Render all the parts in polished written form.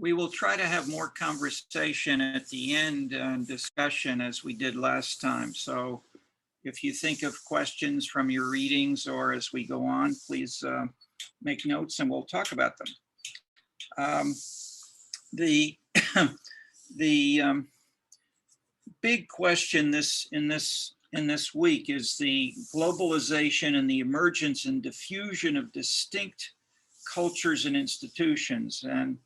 We will try to have more conversation at the end and discussion as we did last time. So if you think of questions from your readings or as we go on, please make notes and we'll talk about them. The the big question in this week is the globalization and the emergence and diffusion of distinct cultures and institutions. And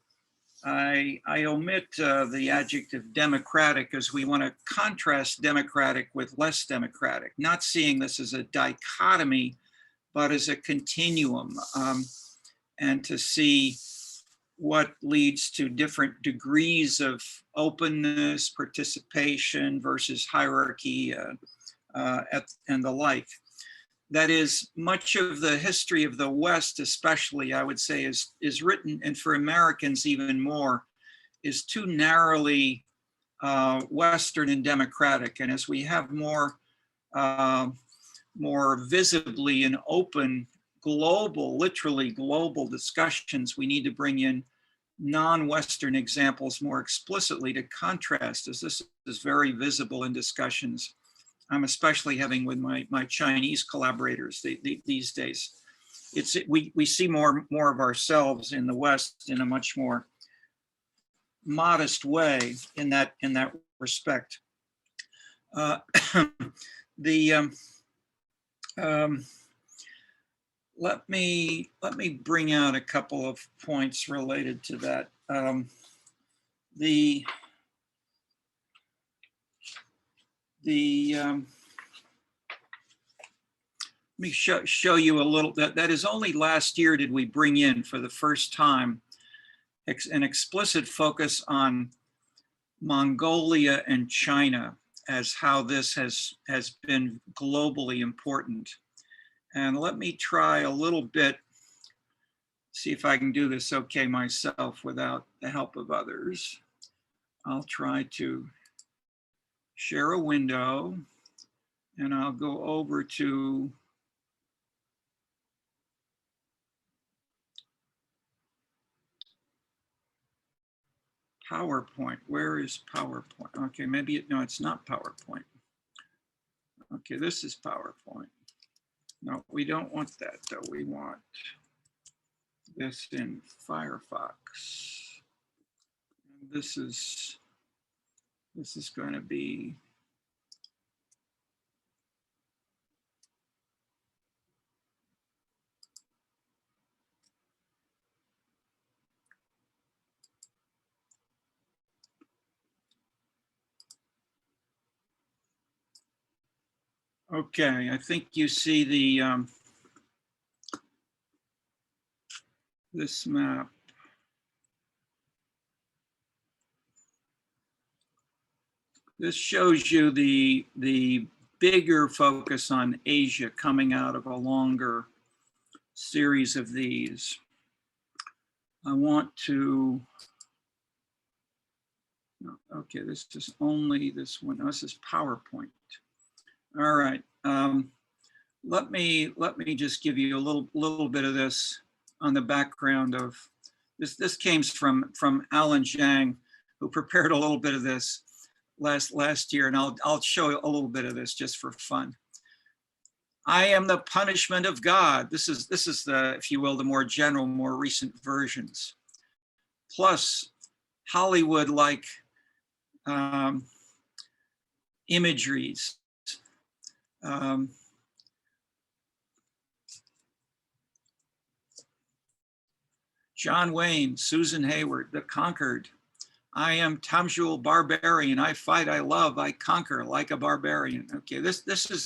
I omit the adjective democratic as we want to contrast democratic with less democratic, not seeing this as a dichotomy, but as a continuum, and to see what leads to different degrees of openness, participation versus hierarchy, and the like. That is, much of the history of the West, especially, I would say, is written, and for Americans even more, is too narrowly Western and democratic. And as we have more visibly and open global, literally global discussions, we need to bring in non-Western examples more explicitly to contrast, as this is very visible in discussions I'm especially having with my Chinese collaborators these days. We see more of ourselves in the West in a much more modest way in that respect. Let me bring out a couple of points related to that. Let me show you a little. That is only last year did we bring in for the first time an explicit focus on Mongolia and China as how this has been globally important. And let me try a little bit, see if I can do this okay myself without the help of others. I'll try to share a window and I'll go over to PowerPoint. Where is PowerPoint? Okay, maybe, no, it's not PowerPoint. Okay, this is PowerPoint. No, we don't want that though. We want this in Firefox. This is going to be okay. I think you see the this map. This shows you the bigger focus on Asia coming out of a longer series of these. I want to, okay, this is only this one. No, this is PowerPoint. All right. Let me just give you a little bit of this on the background of this. This came from Alan Zhang, who prepared a little bit of this last year, and I'll show you a little bit of this just for fun. I am the punishment of God. This is the, if you will, the more general, more recent versions. Plus Hollywood-like imageries. John Wayne, Susan Hayward, The Conquered. I am Tamjul Barbarian. I fight, I love, I conquer like a barbarian. Okay, this is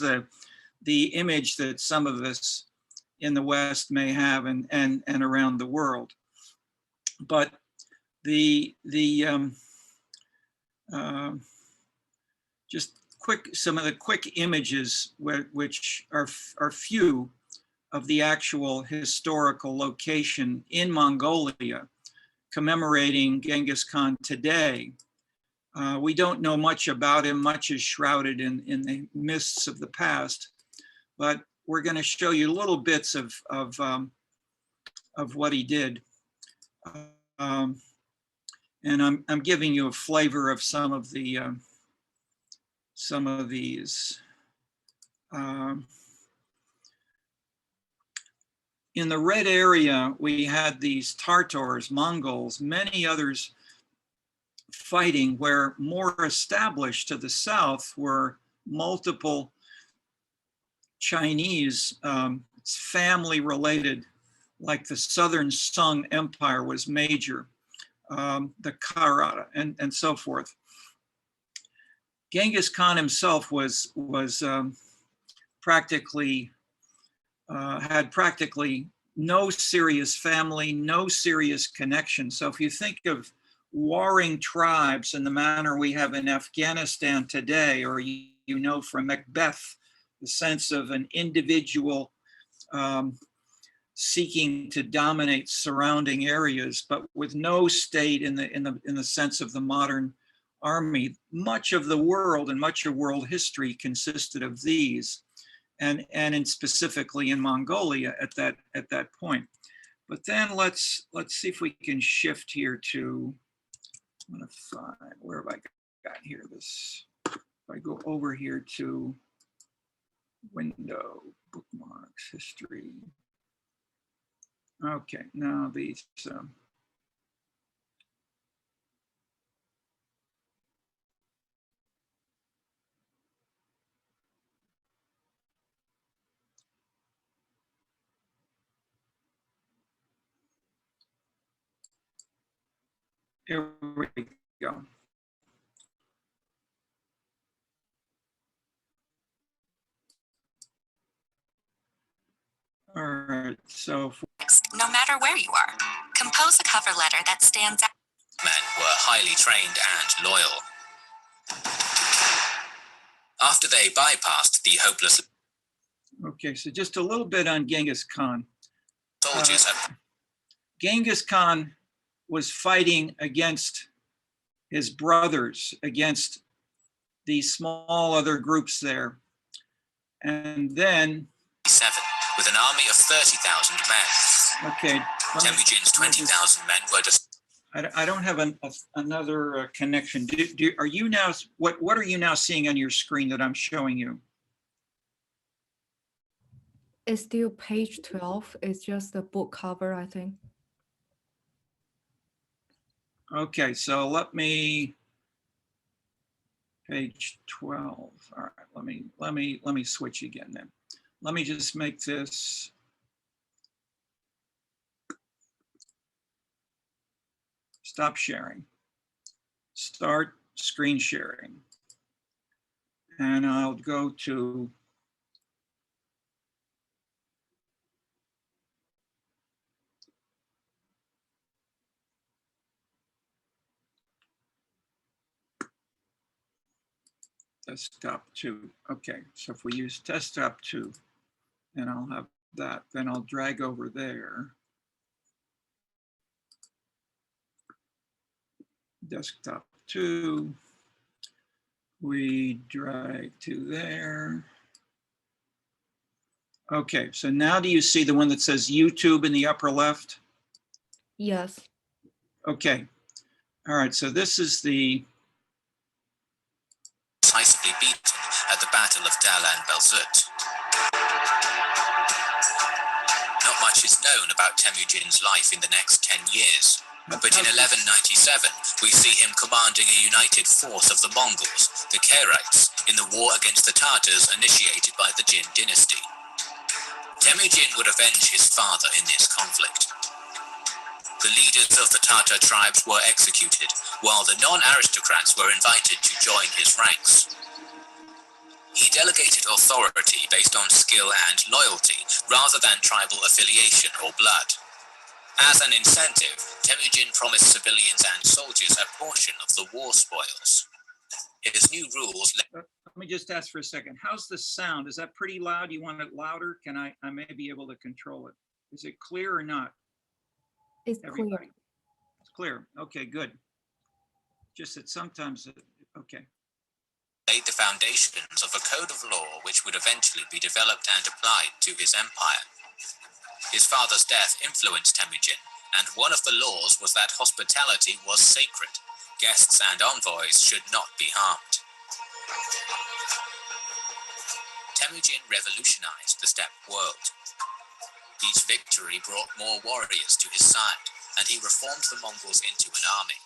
the image that some of us in the West may have and around the world. But just some of the quick images which are few of the actual historical location in Mongolia commemorating Genghis Khan today. We don't know much about him. Much is shrouded in the mists of the past, but we're going to show you little bits of what he did. And I'm giving you a flavor of some of these. In the red area, we had these Tartars, Mongols, many others fighting, where more established to the south were multiple Chinese, family related, like the Southern Sung Empire was major, the Kharata and so forth. Genghis Khan himself was practically, had practically no serious family, no serious connection. So if you think of warring tribes in the manner we have in Afghanistan today, or you know from Macbeth, the sense of an individual seeking to dominate surrounding areas, but with no state in the sense of the modern army. Much of the world and much of world history consisted of these, and specifically in Mongolia at that point. But then let's see if we can shift here to, I'm gonna find, where have I got here? This, if I go over here to window, bookmarks, history. Okay, now these, here we go. All right, so no matter where you are, compose a cover letter that stands out. Men were highly trained and loyal. After they bypassed the hopeless. Okay, so just a little bit on Genghis Khan. Soldiers Genghis Khan was fighting against his brothers, against these small other groups there. And then 7 with an army of 30,000 men. Okay. Temujin's 20,000 men were just. I don't have another connection. Are you now, what are you now seeing on your screen that I'm showing you? It's still page 12. It's just the book cover, I think. Okay, so let me, page 12. All right, let me switch again then. Let me just make this. Stop sharing. Start screen sharing. And I'll go to desktop 2. Okay, so if we use desktop 2, then I'll have that. Then I'll drag over there. Desktop 2. We drag to there. Okay, so now do you see the one that says YouTube in the upper left? Yes. Okay. All right, so this is the decisively beaten at the Battle of Dalan Belzut. Not much is known about Temujin's life in the next 10 years, but in 1197 we see him commanding a united force of the Mongols, the Karaits, in the war against the Tatars initiated by the Jin dynasty. Temujin would avenge his father in this conflict. The leaders of the Tatar tribes were executed, while the non-aristocrats were invited to join his ranks. He delegated authority based on skill and loyalty, rather than tribal affiliation or blood. As an incentive, Temujin promised civilians and soldiers a portion of the war spoils. His new rules... Let me just ask for a second. How's the sound? Is that pretty loud? You want it louder? Can I may be able to control it. Is it clear or not? It's Everybody? clear. It's clear. Okay, good. Just that sometimes, okay. Laid the foundations of a code of law which would eventually be developed and applied to his empire. His father's death influenced Temujin, and one of the laws was that hospitality was sacred. Guests and envoys should not be harmed. Temujin revolutionized the steppe world. Each victory brought more warriors to his side, and he reformed the Mongols into an army.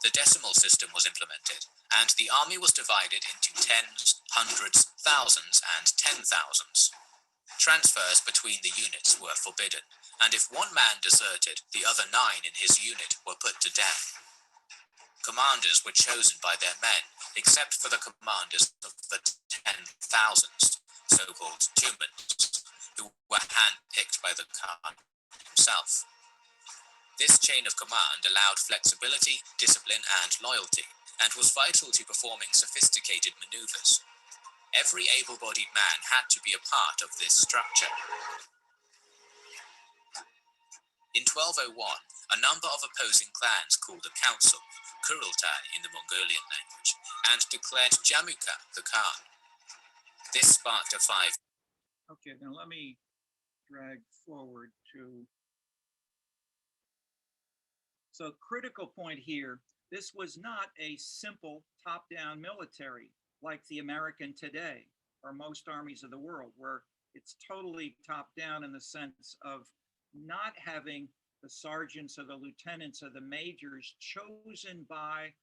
The decimal system was implemented, and the army was divided into tens, hundreds, thousands, and 10,000s. Transfers between the units were forbidden, and if one man deserted, the other 9 in his unit were put to death. Commanders were chosen by their men, except for the commanders of the 10,000s, so-called tumens, who were hand-picked by the Khan himself. This chain of command allowed flexibility, discipline, and loyalty, and was vital to performing sophisticated maneuvers. Every able-bodied man had to be a part of this structure. In 1201, a number of opposing clans called a council, Kurultai in the Mongolian language, and declared Jamuka the Khan. This sparked a five. Okay, then let me drag forward to. So critical point here, this was not a simple top-down military like the American today, or most armies of the world, where it's totally top-down in the sense of not having the sergeants or the lieutenants or the majors chosen by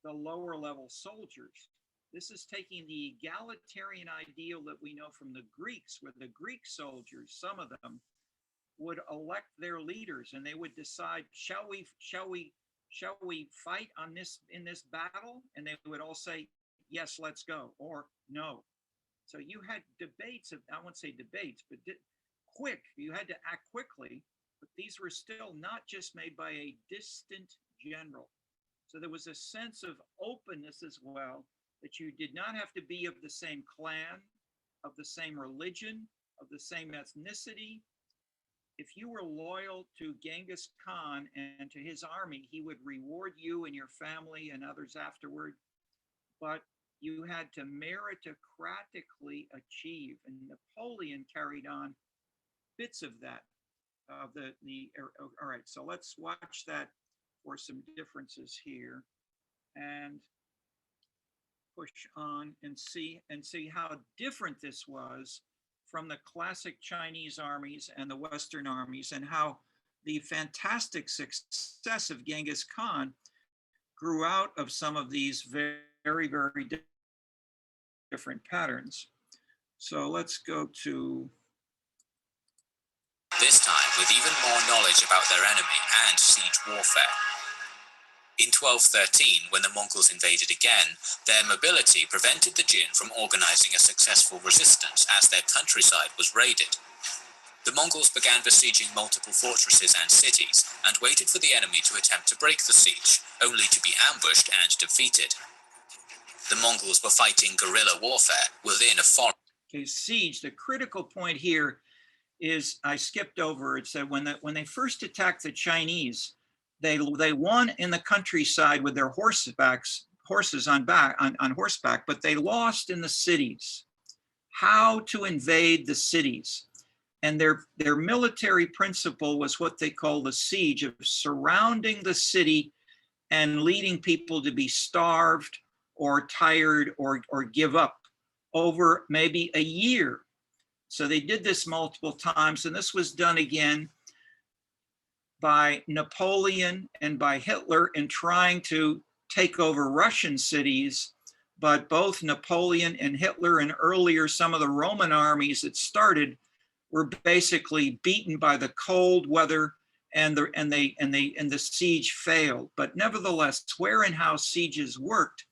the lower level soldiers. This is taking the egalitarian ideal that we know from the Greeks, where the Greek soldiers, some of them, would elect their leaders, and they would decide, shall we fight on this in this battle? And they would all say, yes, let's go, or no. So you had debates of, I won't say debates, but quick. You had to act quickly, but these were still not just made by a distant general. So there was a sense of openness as well, that you did not have to be of the same clan, of the same religion, of the same ethnicity. If you were loyal to Genghis Khan and to his army, he would reward you and your family and others afterward. But you had to meritocratically achieve, and Napoleon carried on bits of that. All right, so let's watch that for some differences here, and push on and see how different this was from the classic Chinese armies and the Western armies, and how the fantastic success of Genghis Khan grew out of some of these very, very different patterns. So let's go to. This time with even more knowledge about their enemy and siege warfare. In 1213, when the Mongols invaded again, their mobility prevented the Jin from organizing a successful resistance as their countryside was raided. The Mongols began besieging multiple fortresses and cities and waited for the enemy to attempt to break the siege, only to be ambushed and defeated. The Mongols were fighting guerrilla warfare within a forest. Okay, siege, the critical point here is, I skipped over, it said when they first attacked the Chinese, they won in the countryside with their horses on horseback, but they lost in the cities. How to invade the cities. And their military principle was what they call the siege, of surrounding the city and leading people to be starved or tired or give up over maybe a year. So they did this multiple times, and this was done again by Napoleon and by Hitler in trying to take over Russian cities. But both Napoleon and Hitler, and earlier some of the Roman armies that started, were basically beaten by the cold weather, and the siege failed. But nevertheless, where and how sieges worked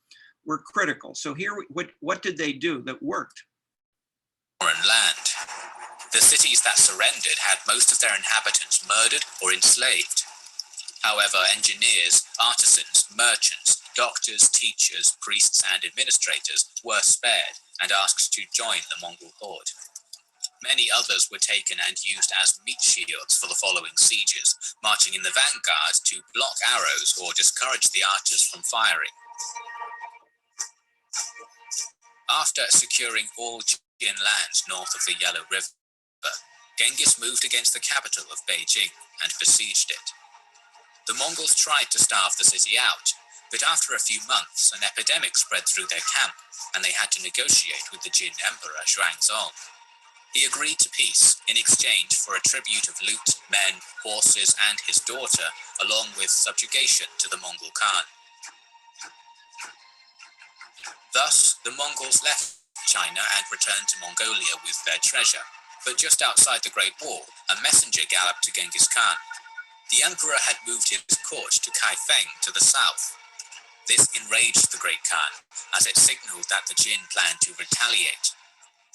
were critical. So here, what did they do that worked? Foreign land. The cities that surrendered had most of their inhabitants murdered or enslaved. However, engineers, artisans, merchants, doctors, teachers, priests, and administrators were spared and asked to join the Mongol horde. Many others were taken and used as meat shields for the following sieges, marching in the vanguard to block arrows or discourage the archers from firing. After securing all Jin lands north of the Yellow River, Genghis moved against the capital of Beijing and besieged it. The Mongols tried to starve the city out, but after a few months, an epidemic spread through their camp, and they had to negotiate with the Jin Emperor Xuanzong. He agreed to peace in exchange for a tribute of loot, men, horses, and his daughter, along with subjugation to the Mongol Khan. Thus, the Mongols left China and returned to Mongolia with their treasure. But just outside the Great Wall, a messenger galloped to Genghis Khan. The emperor had moved his court to Kaifeng to the south. This enraged the Great Khan, as it signaled that the Jin planned to retaliate.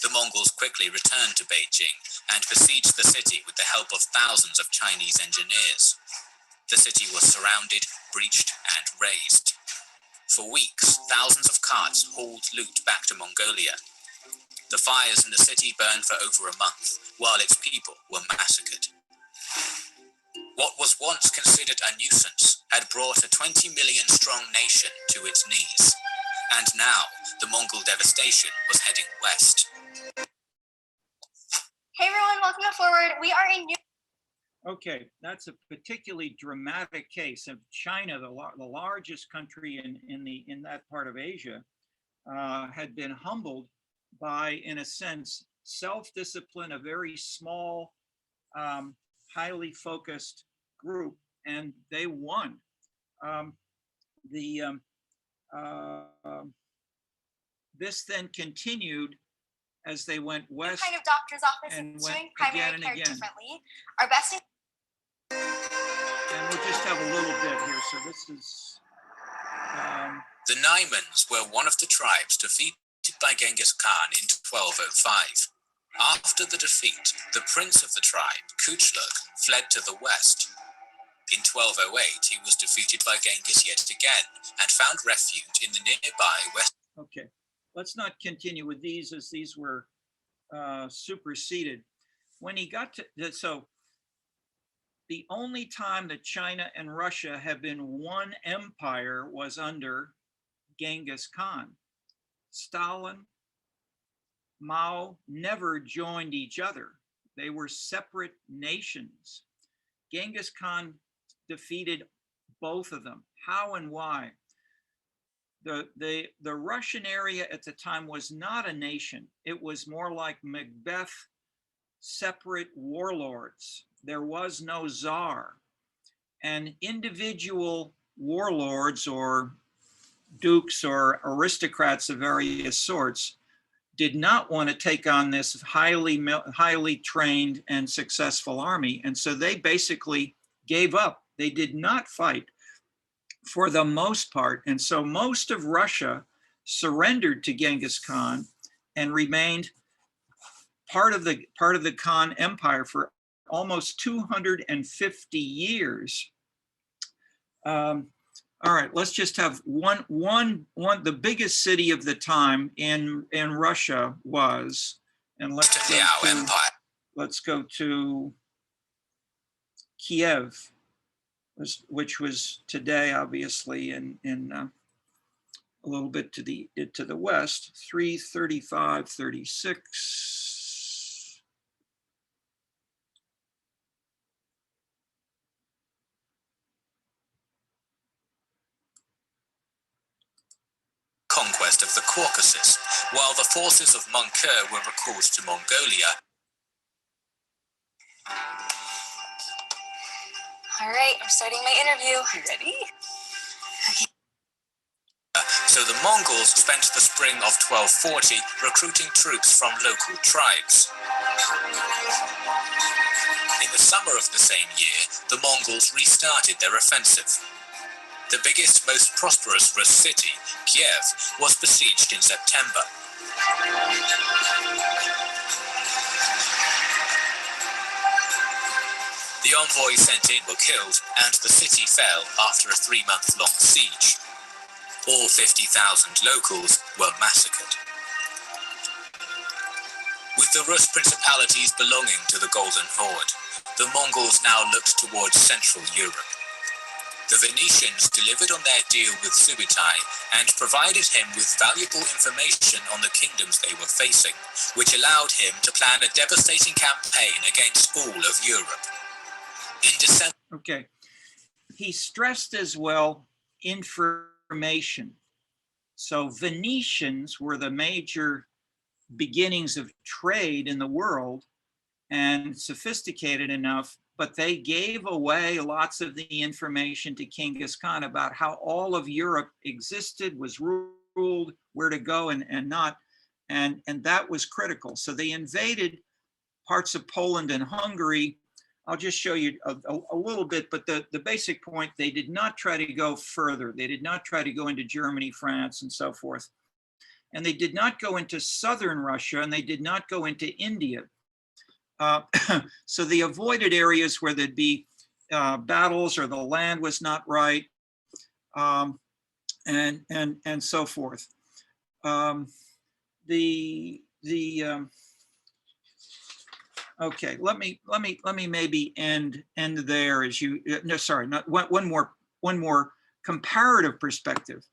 The Mongols quickly returned to Beijing and besieged the city with the help of thousands of Chinese engineers. The city was surrounded, breached, and razed. For weeks, thousands of carts hauled loot back to Mongolia. The fires in the city burned for over a month, while its people were massacred. What was once considered a nuisance had brought a 20 million strong nation to its knees. And now, the Mongol devastation was heading west. Hey everyone, welcome to Forward. We are in New Okay, that's a particularly dramatic case of China, the largest country in that part of Asia, had been humbled by, in a sense, self-discipline, a very small, highly focused group, and they won. This then continued as they went west. kind of doctor's office and and went doing primary again and care again. differently. Our best And we'll just have a little bit here. So this is. The Naimans were one of the tribes defeated by Genghis Khan in 1205. After the defeat, the prince of the tribe, Kuchlug, fled to the west. In 1208, he was defeated by Genghis yet again and found refuge in the nearby west. Okay, let's not continue with these as these were superseded. When he got to, so the only time that China and Russia have been one empire was under Genghis Khan. Stalin, Mao never joined each other. They were separate nations. Genghis Khan defeated both of them. How and why? The Russian area at the time was not a nation. It was more like Macbeth, separate warlords. There was no czar. And individual warlords or dukes or aristocrats of various sorts did not want to take on this highly trained and successful army. And so they basically gave up. They did not fight for the most part. And so most of Russia surrendered to Genghis Khan and remained part of the Khan Empire for almost 250 years. All right, let's just have one. The biggest city of the time in Russia was, and let's go to Kiev, which was today, obviously, in a little bit to the west, 335-36. Conquest of the Caucasus, while the forces of Mongke were recalled to Mongolia. All right, I'm starting my interview. You ready? So the Mongols spent the spring of 1240 recruiting troops from local tribes. In the summer of the same year, the Mongols restarted their offensive. The biggest, most prosperous Rus city, Kiev, was besieged in September. The envoys sent in were killed, and the city fell after a 3-month-long siege. All 50,000 locals were massacred. With the Rus principalities belonging to the Golden Horde, the Mongols now looked towards Central Europe. The Venetians delivered on their deal with Subutai and provided him with valuable information on the kingdoms they were facing, which allowed him to plan a devastating campaign against all of Europe. In December. Okay. He stressed as well information. So Venetians were the major beginnings of trade in the world and sophisticated enough, but they gave away lots of the information to Genghis Khan about how all of Europe existed, was ruled, where to go and not. And that was critical. So they invaded parts of Poland and Hungary. I'll just show you a little bit, but the basic point, they did not try to go further. They did not try to go into Germany, France, and so forth. And they did not go into southern Russia, and they did not go into India. So they avoided areas where there'd be battles or the land was not right, and so forth. Okay, let me maybe end there as you. No, sorry, not one more comparative perspective.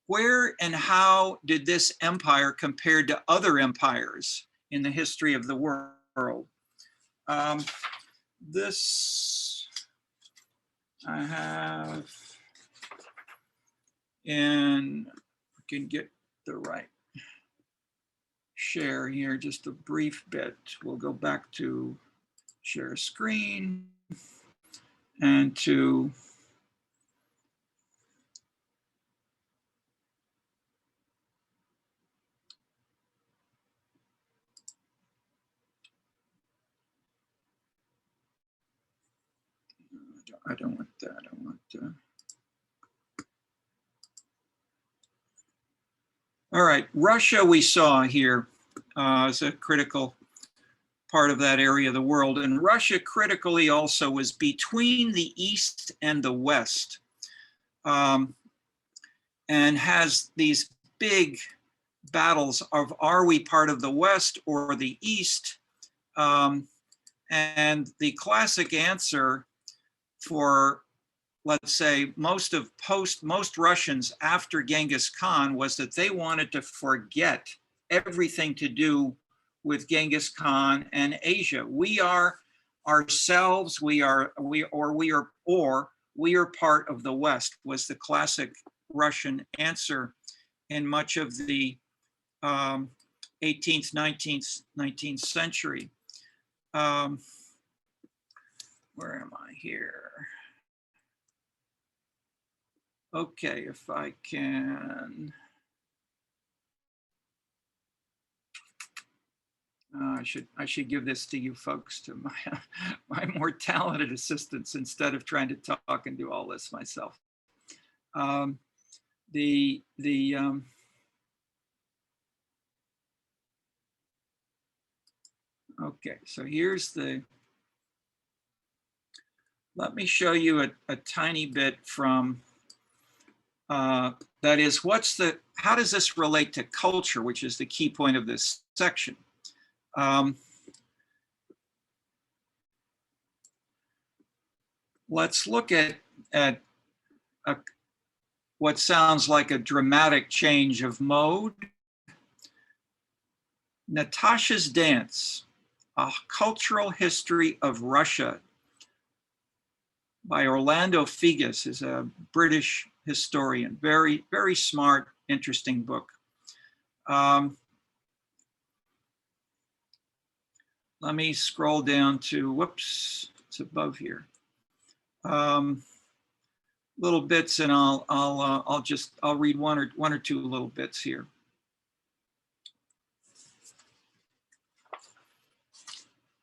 Where and how did this empire compare to other empires in the history of the world? This I have, and I can get the right share here, just a brief bit. We'll go back to share screen and to I don't want that. I want all right, Russia we saw here as a critical part of that area of the world. And Russia critically also was between the East and the West, and has these big battles of, are we part of the West or the East? And the classic answer for, let's say, most Russians after Genghis Khan was that they wanted to forget everything to do with Genghis Khan and Asia. We are ourselves, we are part of the West, was the classic Russian answer in much of the 18th, 19th century. Where am I here? Okay, if I can. I should give this to you folks, to my more talented assistants, instead of trying to talk and do all this myself. Okay, so here's the. Let me show you a tiny bit from. That is, how does this relate to culture, which is the key point of this section? Let's look at what sounds like a dramatic change of mode. Natasha's Dance, A Cultural History of Russia by Orlando Figes, is a British historian. Very, very smart, interesting book. Let me scroll down to, whoops, it's above here. Little bits, and I'll read one or two little bits here.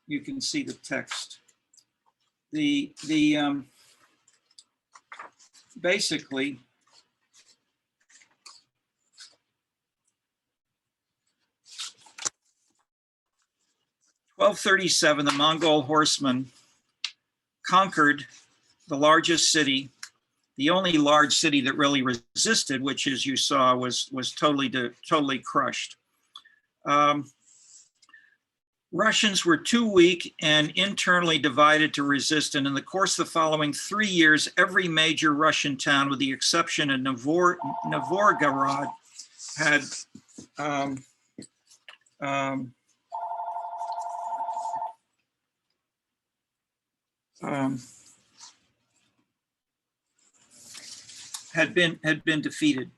You can see the text. Basically, in 1237, the Mongol horsemen conquered the largest city, the only large city that really resisted, which, as you saw, was totally crushed. Russians were too weak and internally divided to resist, and in the course of the following 3 years, every major Russian town, with the exception of Novgorod, had had been defeated.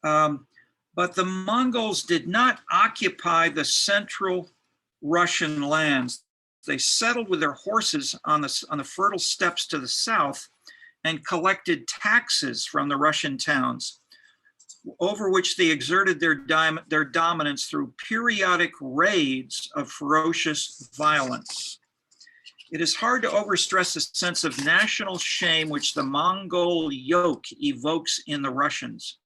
But the Mongols did not occupy the central Russian lands. They settled with their horses on the fertile steppes to the south and collected taxes from the Russian towns, over which they exerted their dominance through periodic raids of ferocious violence. It is hard to overstress the sense of national shame which the Mongol yoke evokes in the Russians.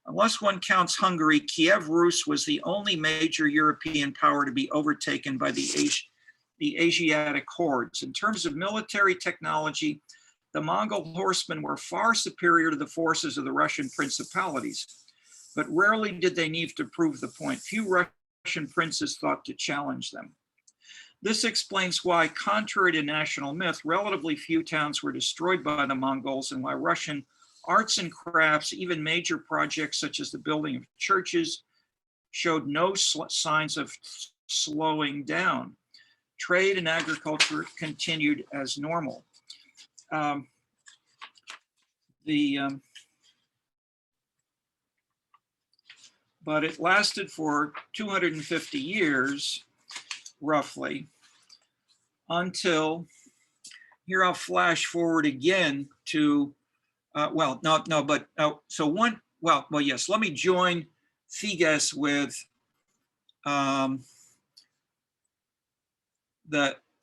Unless one counts Hungary, Kiev Rus was the only major European power to be overtaken by the Asiatic hordes. In terms of military technology, the Mongol horsemen were far superior to the forces of the Russian principalities, but rarely did they need to prove the point. Few Russian princes thought to challenge them. This explains why, contrary to national myth, relatively few towns were destroyed by the Mongols, and why Russian arts and crafts, even major projects such as the building of churches, showed no signs of slowing down. Trade and agriculture continued as normal. But it lasted for 250 years, roughly, until, here I'll flash forward again to, yes, let me join Figes with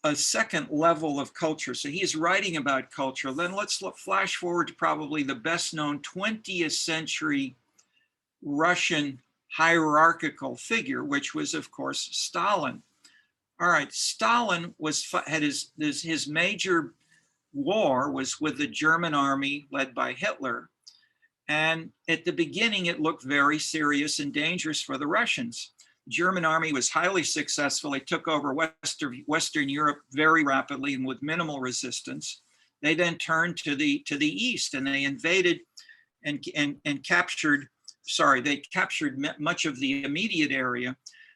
a second level of culture. So he's writing about culture. Then let's flash forward to probably the best known 20th century Russian hierarchical figure, which was, of course, Stalin. All right, Stalin had his major war was with the German army led by Hitler. And at the beginning, it looked very serious and dangerous for the Russians. The German army was highly successful. They took over Western Europe very rapidly and with minimal resistance. They then turned to the east, and they invaded and captured. They captured much of the immediate area,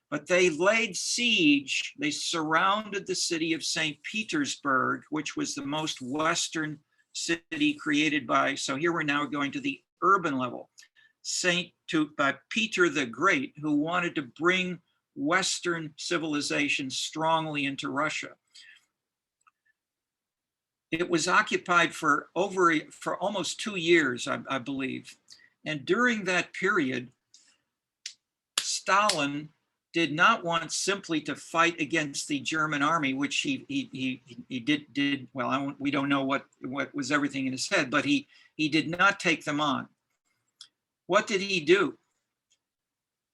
but they laid siege. They surrounded the city of St. Petersburg, which was the most Western city created by, so here we're now going to the urban level, by Peter the Great, who wanted to bring Western civilization strongly into Russia. It was occupied for almost 2 years, I believe. And during that period, Stalin did not want simply to fight against the German army, which he did well. We don't know what was everything in his head, but he did not take them on. What did he do?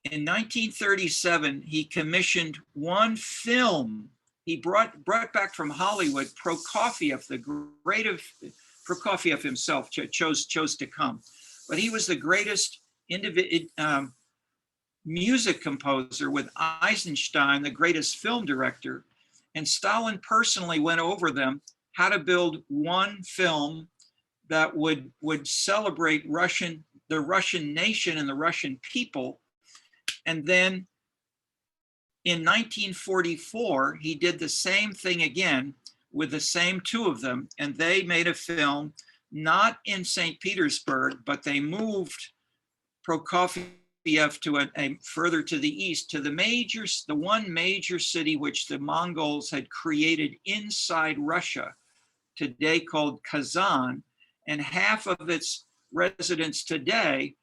In 1937, he commissioned one film. He brought back from Hollywood Prokofiev, Prokofiev himself chose to come. But he was the greatest music composer, with Eisenstein, the greatest film director. And Stalin personally went over them how to build one film that would celebrate the Russian nation and the Russian people. And then in 1944, he did the same thing again with the same two of them. And they made a film not in St. Petersburg, but they moved Prokofiev to a further to the east, to the one major city which the Mongols had created inside Russia, today called Kazan, and half of its residents today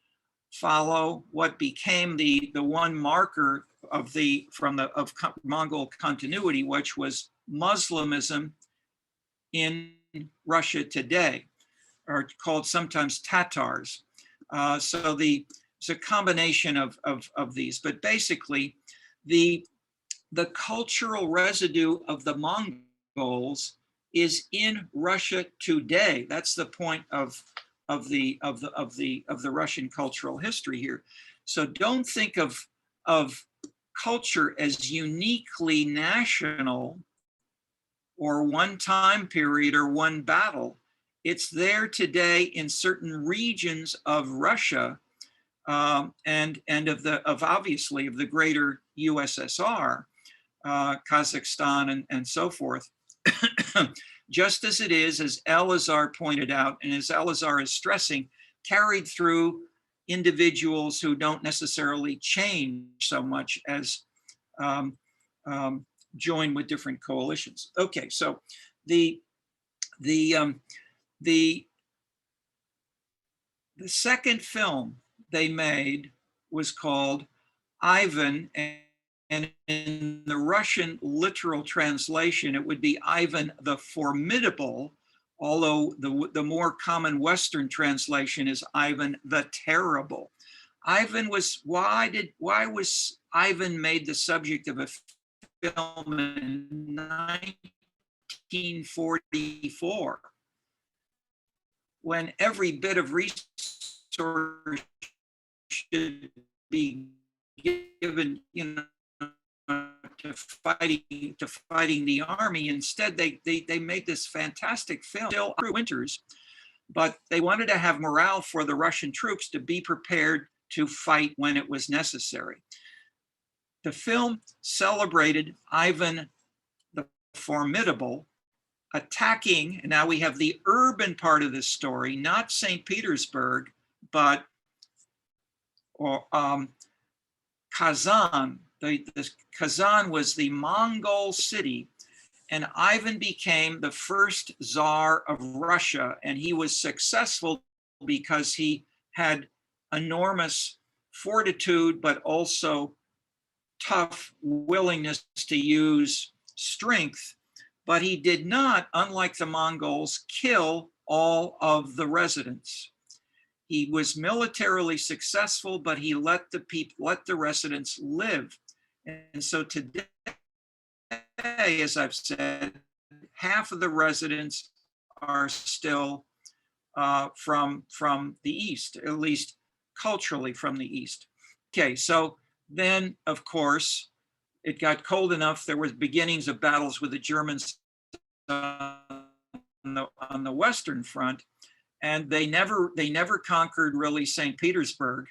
follow what became the one marker of Mongol continuity, which was Muslimism in Russia today, or called sometimes Tatars. So it's a combination of these, but basically the cultural residue of the Mongols is in Russia today. That's the point of the Russian cultural history here. So don't think of culture as uniquely national or one time period or one battle. It's there today in certain regions of Russia and of obviously of the greater USSR, Kazakhstan and so forth. Just as it is, as Elazar pointed out, and as Elazar is stressing, carried through individuals who don't necessarily change so much as join with different coalitions. Okay, so the second film they made was called Ivan, and in the Russian literal translation, it would be Ivan the Formidable, although the more common Western translation is Ivan the Terrible. Ivan was, why was Ivan made the subject of a film in 1944, when every bit of resource should be given, to fighting the army? Instead, they made this fantastic film, still through winters, but they wanted to have morale for the Russian troops to be prepared to fight when it was necessary. The film celebrated Ivan the Formidable attacking, and now we have the urban part of this story, not St. Petersburg, but Kazan. Kazan was the Mongol city, and Ivan became the first Tsar of Russia, and he was successful because he had enormous fortitude, but also tough willingness to use strength. But he did not, unlike the Mongols, kill all of the residents. He was militarily successful, but he let the residents live. And so today, as I've said, half of the residents are still from the East, at least culturally from the East. Okay, so then, of course, it got cold enough. There was beginnings of battles with the Germans on the Western Front, and they never conquered really St. Petersburg.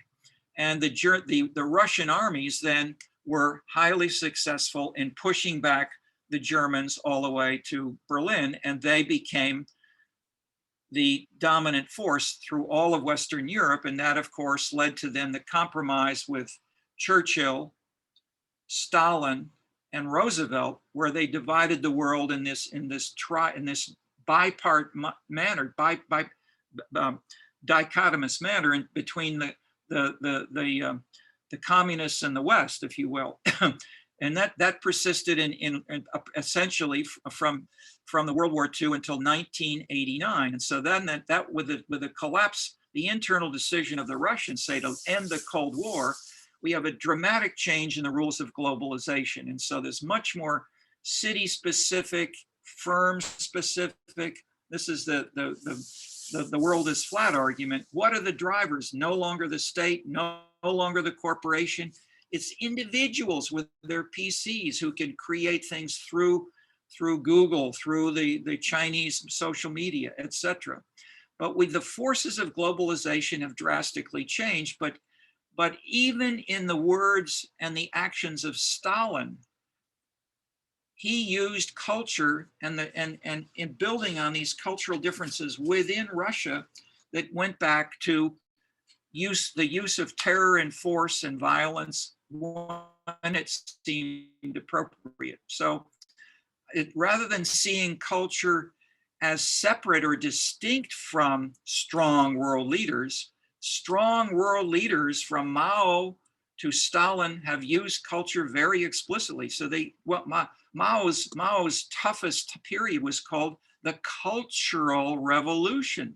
And the Russian armies then were highly successful in pushing back the Germans all the way to Berlin, and they became the dominant force through all of Western Europe. And that, of course, led to then the compromise with Churchill, Stalin, and Roosevelt, where they divided the world in this bipart manner, dichotomous manner, in between the communists and the West, if you will. And that persisted in essentially from the World War II until 1989. And so then that with the collapse, the internal decision of the Russians, say, to end the Cold War, we have a dramatic change in the rules of globalization. And so there's much more city-specific, firm-specific. This is the world is flat argument. What are the drivers? No longer the state, no longer the corporation. It's individuals with their PCs who can create things through Google, through the Chinese social media, etc. But with the forces of globalization have drastically changed. But even in the words and the actions of Stalin, he used culture and in building on these cultural differences within Russia that went back to the use of terror and force and violence when it seemed appropriate. So rather than seeing culture as separate or distinct from strong world leaders from Mao to Stalin have used culture very explicitly. So Mao's toughest period was called the Cultural Revolution.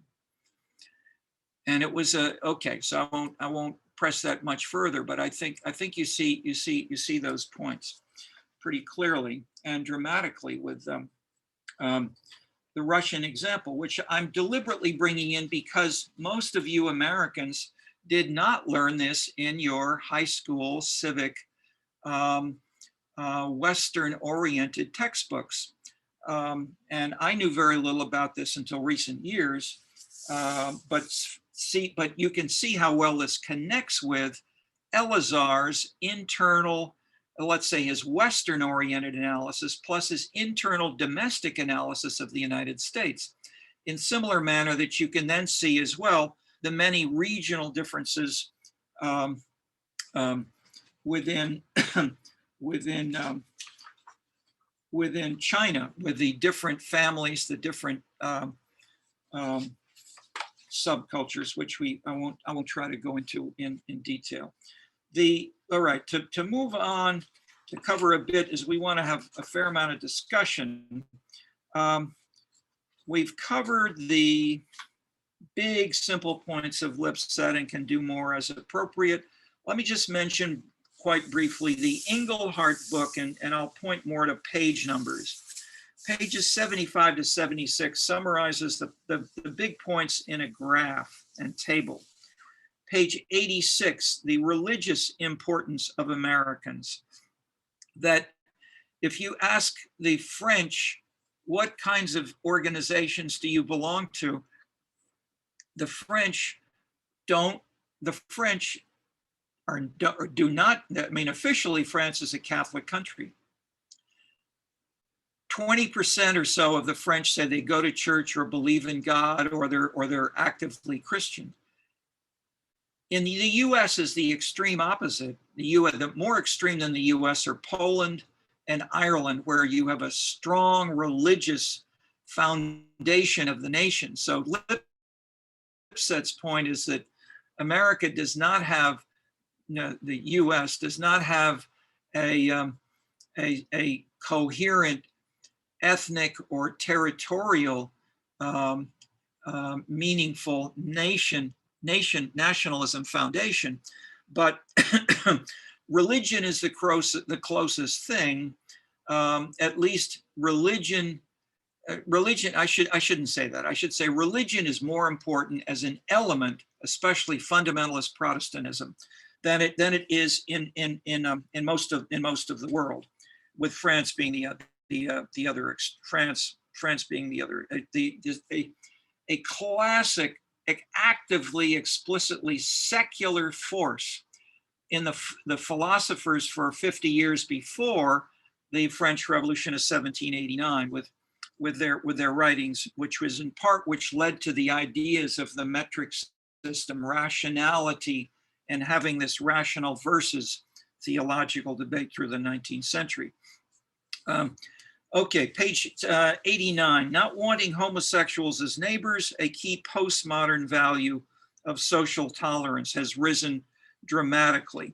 And it was okay, so I won't press that much further, but I think you see those points pretty clearly and dramatically with the Russian example, which I'm deliberately bringing in because most of you Americans did not learn this in your high school civic Western-oriented textbooks. And I knew very little about this until recent years, but you can see how well this connects with Elazar's internal, let's say his Western-oriented analysis, plus his internal domestic analysis of the United States. In similar manner that you can then see as well the many regional differences within within China, with the different families, the different subcultures, which I won't try to go into in detail. All right, to move on, to cover a bit, as we want to have a fair amount of discussion. We've covered the big simple points of Lipset and can do more as appropriate. Let me just mention quite briefly the Engelhardt book, and I'll point more to page numbers. Pages 75 to 76 summarizes the big points in a graph and table. Page 86, the religious importance of Americans. That if you ask the French, what kinds of organizations do you belong to? The French do not, I mean, officially France is a Catholic country. 20% or so of the French say they go to church or believe in God, or they're actively Christian. In the US is the extreme opposite. The more extreme than the US are Poland and Ireland, where you have a strong religious foundation of the nation. So Lipset's point is that America does not have, the US does not have a coherent ethnic or territorial meaningful nationalism foundation, but religion is the closest thing. At least religion, I shouldn't say that. I should say religion is more important as an element, especially fundamentalist Protestantism, than it is in most of the world, with France being the other, France being the other, a classic, actively, explicitly secular force in the philosophers for 50 years before the French Revolution of 1789, with their writings, which was in part which led to the ideas of the metric system, rationality, and having this rational versus theological debate through the 19th century. Okay, page 89, not wanting homosexuals as neighbors, a key postmodern value of social tolerance, has risen dramatically.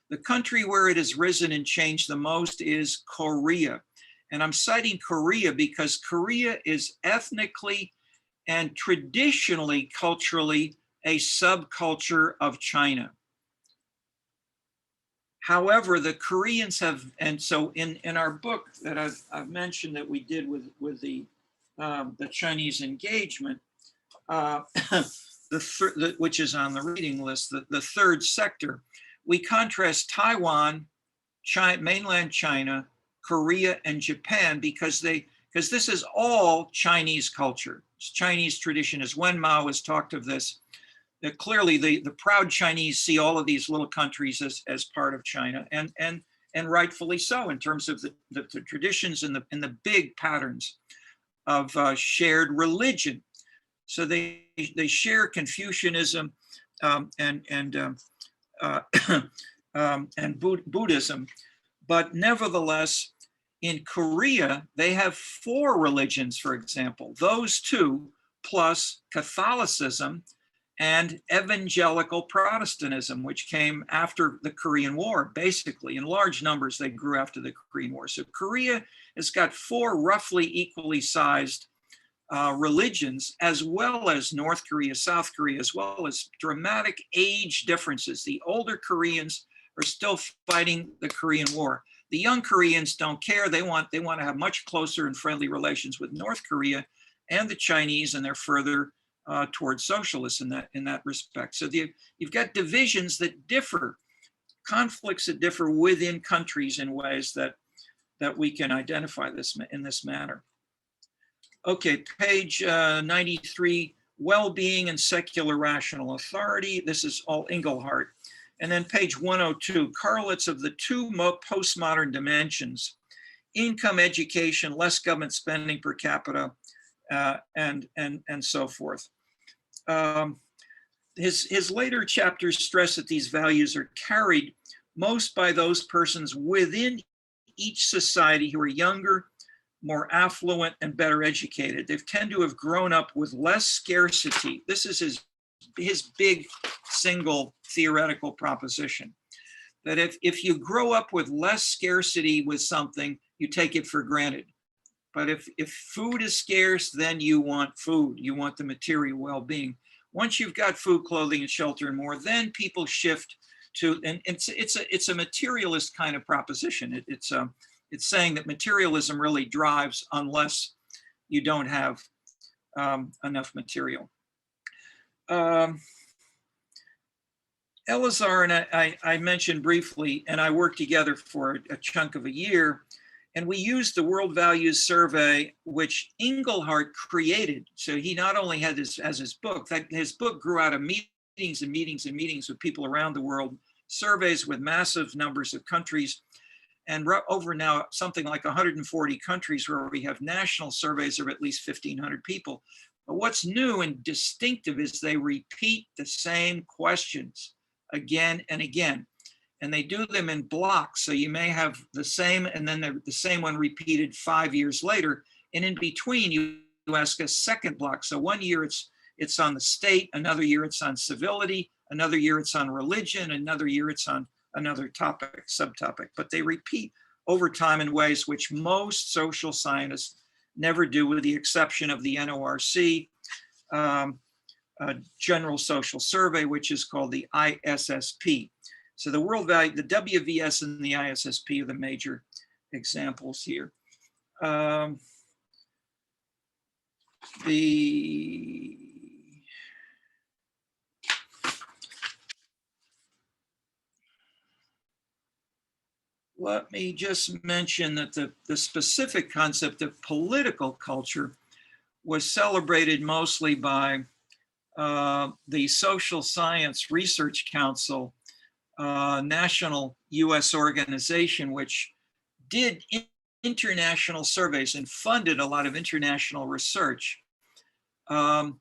The country where it has risen and changed the most is Korea. And I'm citing Korea because Korea is ethnically and traditionally, culturally, a subculture of China. However, the Koreans have, and so in our book that I've mentioned that we did with the Chinese engagement, which is on the reading list, the third sector, we contrast Taiwan, mainland China, Korea, and Japan because this is all Chinese culture. It's Chinese tradition. As Wen Mao has talked of this, that clearly the proud Chinese see all of these little countries as part of China, and rightfully so, in terms of the traditions and the big patterns of shared religion. So they share Confucianism and Buddhism, but nevertheless, in Korea they have 4 religions, for example. Those 2 plus Catholicism and evangelical Protestantism, which came after the Korean War, basically. In large numbers, they grew after the Korean War. So Korea has got 4 roughly equally sized religions, as well as North Korea, South Korea, as well as dramatic age differences. The older Koreans are still fighting the Korean War. The young Koreans don't care. They want to have much closer and friendly relations with North Korea and the Chinese, and they're further towards socialists in that respect. So you've got divisions that differ conflicts that differ within countries in ways that we can identify this in this manner. Okay, page 93, well-being and secular rational authority. This is all Engelhardt. And then page 102, correlates of the two postmodern dimensions: income, education, less government spending per capita, and so forth. His later chapters stress that these values are carried most by those persons within each society who are younger, more affluent, and better educated. They tend to have grown up with less scarcity. This is his big single theoretical proposition, that if you grow up with less scarcity with something, you take it for granted. But if food is scarce, then you want food. You want the material well-being. Once you've got food, clothing, and shelter and more, then people shift to, and it's a materialist kind of proposition. It's saying that materialism really drives unless you don't have enough material. Elazar and I mentioned briefly, and I worked together for a chunk of a year, and we used the World Values Survey, which Engelhardt created. So he not only had this as his book, his book grew out of meetings and meetings and meetings with people around the world, surveys with massive numbers of countries, and over now something like 140 countries where we have national surveys of at least 1,500 people. But what's new and distinctive is they repeat the same questions again and again. And they do them in blocks. So you may have the same, and then the same one repeated 5 years later. And in between, you ask a second block. So one year it's on the state, another year it's on civility, another year it's on religion, another year it's on another topic, subtopic. But they repeat over time in ways which most social scientists never do, with the exception of the NORC General Social Survey, which is called the ISSP. So the world value, the WVS and the ISSP are the major examples here. Let me just mention that the specific concept of political culture was celebrated mostly by the Social Science Research Council, national US organization, which did international surveys and funded a lot of international research in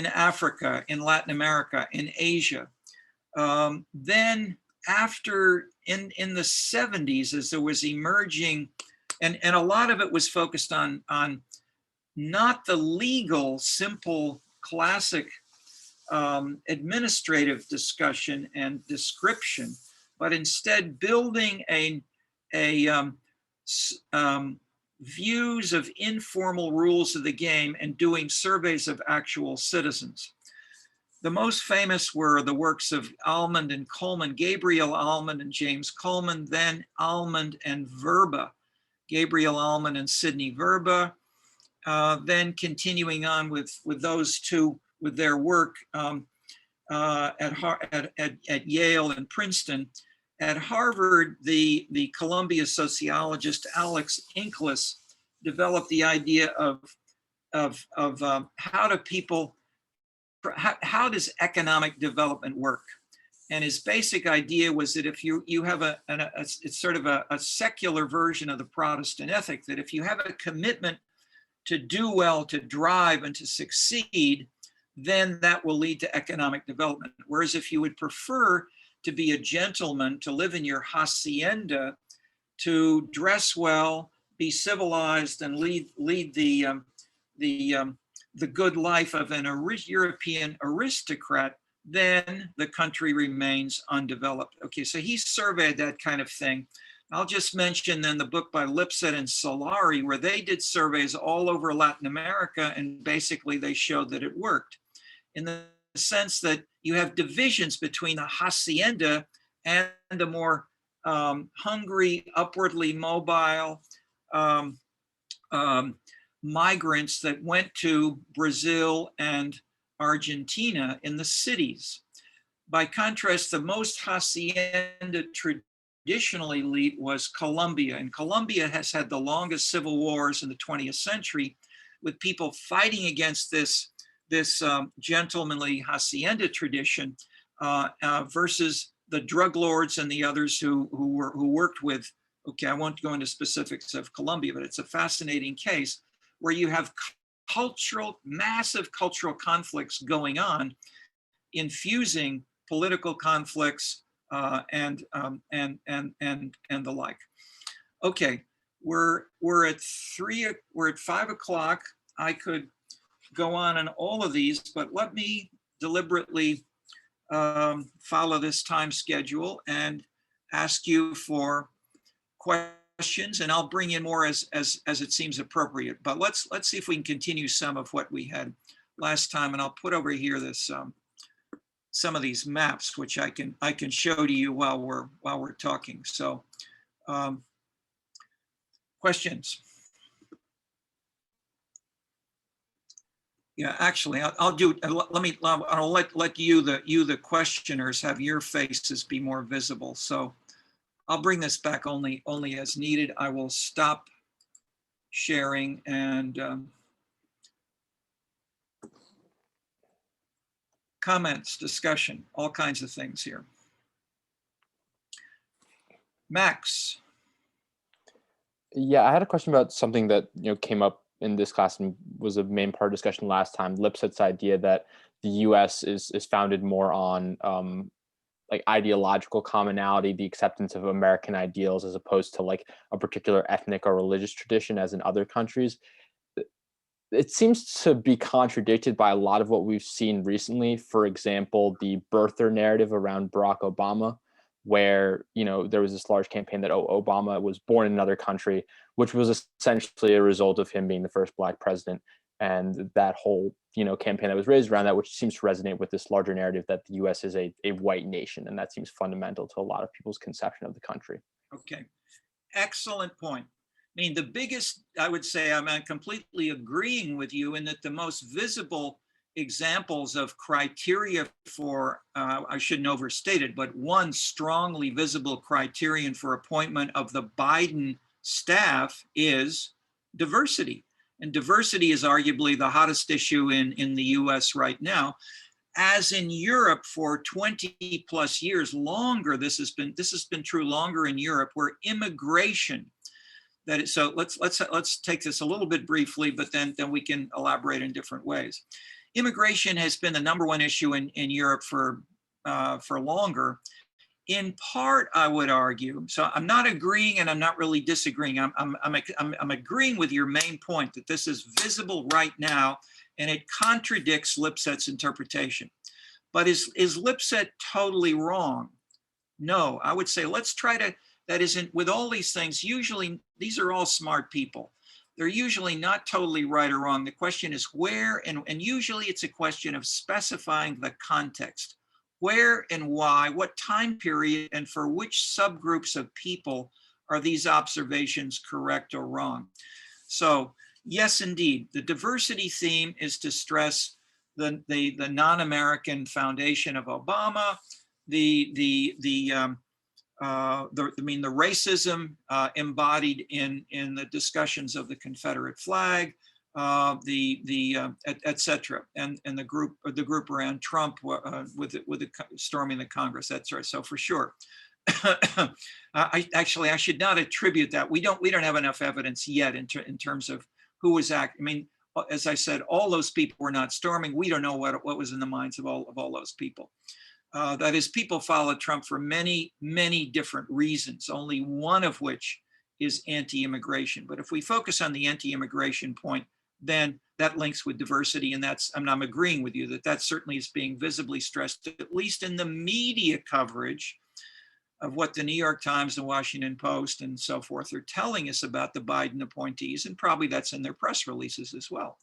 Africa, in Latin America, in Asia. Then after, in the 70s, as there was emerging, and a lot of it was focused on not the legal, simple, classic administrative discussion and description, but instead building views of informal rules of the game and doing surveys of actual citizens. The most famous were the works of Almond and Coleman, Gabriel Almond and James Coleman, then Almond and Verba, Gabriel Almond and Sidney Verba, then continuing on with those two with their work at Yale and Princeton. At Harvard, the Columbia sociologist Alex Inklis developed the idea of how does economic development work? And his basic idea was that if you have it's sort of a secular version of the Protestant ethic, that if you have a commitment to do well, to drive, and to succeed, then that will lead to economic development. Whereas if you would prefer to be a gentleman, to live in your hacienda, to dress well, be civilized, and lead the good life of an European aristocrat, then the country remains undeveloped. Okay, so he surveyed that kind of thing. I'll just mention then the book by Lipset and Solari, where they did surveys all over Latin America, and basically they showed that it worked, in the sense that you have divisions between the hacienda and the more hungry, upwardly mobile migrants that went to Brazil and Argentina in the cities. By contrast, the most hacienda traditional elite was Colombia, and Colombia has had the longest civil wars in the 20th century, with people fighting against this gentlemanly hacienda tradition versus the drug lords and the others who worked with. Okay, I won't go into specifics of Colombia, but it's a fascinating case where you have massive cultural conflicts going on, infusing political conflicts and the like. Okay, we're at 5 o'clock. I could go on all of these, but let me deliberately follow this time schedule and ask you for questions, and I'll bring in more as it seems appropriate. But let's see if we can continue some of what we had last time, and I'll put over here this some of these maps, which I can show to you while we're talking. So, questions? Yeah, actually, I'll do. I'll let you the questioners have your faces be more visible. So, I'll bring this back only as needed. I will stop sharing and comments, discussion, all kinds of things here. Max. Yeah, I had a question about something that came up in this class and was a main part of discussion last time. Lipset's idea that the U.S. is founded more on like ideological commonality, the acceptance of American ideals, as opposed to like a particular ethnic or religious tradition, as in other countries. It seems to be contradicted by a lot of what we've seen recently. For example, the birther narrative around Barack Obama, where there was this large campaign that Obama was born in another country, which was essentially a result of him being the first Black president, and that whole campaign that was raised around that, which seems to resonate with this larger narrative that the U.S. is a white nation, and that seems fundamental to a lot of people's conception of the country. Okay, excellent point. I mean, the biggest, I would say, I'm completely agreeing with you in that the most visible examples of criteria for, I shouldn't overstate it, but one strongly visible criterion for appointment of the Biden staff is diversity. And diversity is arguably the hottest issue in the US right now. As in Europe for 20 plus years, longer, this has been true longer in Europe, where immigration, that is, so let's take this a little bit briefly, but then we can elaborate in different ways. Immigration has been the number one issue in Europe for longer. In part, I would argue, so I'm not agreeing and I'm not really disagreeing. I'm agreeing with your main point that this is visible right now and it contradicts Lipset's interpretation. But is Lipset totally wrong? No, I would say let's try to, that isn't, with all these things, usually these are all smart people. They're usually not totally right or wrong. The question is where, and usually it's a question of specifying the context. Where and why, what time period, and for which subgroups of people are these observations correct or wrong? So yes, indeed, the diversity theme is to stress the non-American foundation of Obama, the racism embodied in the discussions of the Confederate flag, et cetera, and the group around Trump with the storming the Congress, etc. So for sure, I should not attribute that. We don't have enough evidence yet in terms of who was acting. I mean, as I said, all those people were not storming. We don't know what was in the minds of all those people. That is, people followed Trump for many, many different reasons, only one of which is anti-immigration. But if we focus on the anti-immigration point, then that links with diversity, and I'm agreeing with you that certainly is being visibly stressed, at least in the media coverage of what the New York Times and Washington Post and so forth are telling us about the Biden appointees, and probably that's in their press releases as well.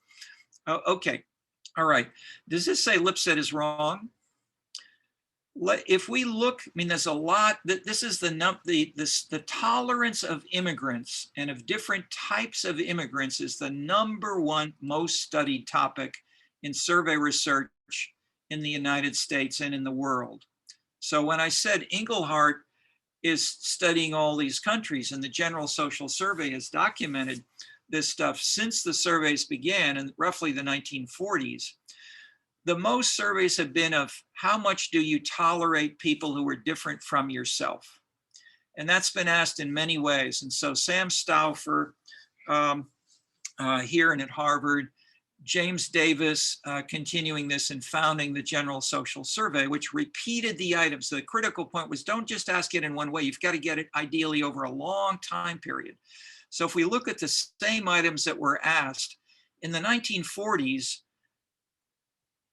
Okay, all right. Does this say Lipset is wrong? If we look, I mean, there's a lot. This is the tolerance of immigrants and of different types of immigrants is the number one most studied topic in survey research in the United States and in the world. So when I said Engelhardt is studying all these countries, and the General Social Survey has documented this stuff since the surveys began in roughly the 1940s, the most surveys have been of how much do you tolerate people who are different from yourself? And that's been asked in many ways. And so Sam Stauffer here and at Harvard, James Davis continuing this and founding the General Social Survey, which repeated the items. The critical point was don't just ask it in one way. You've got to get it ideally over a long time period. So if we look at the same items that were asked in the 1940s,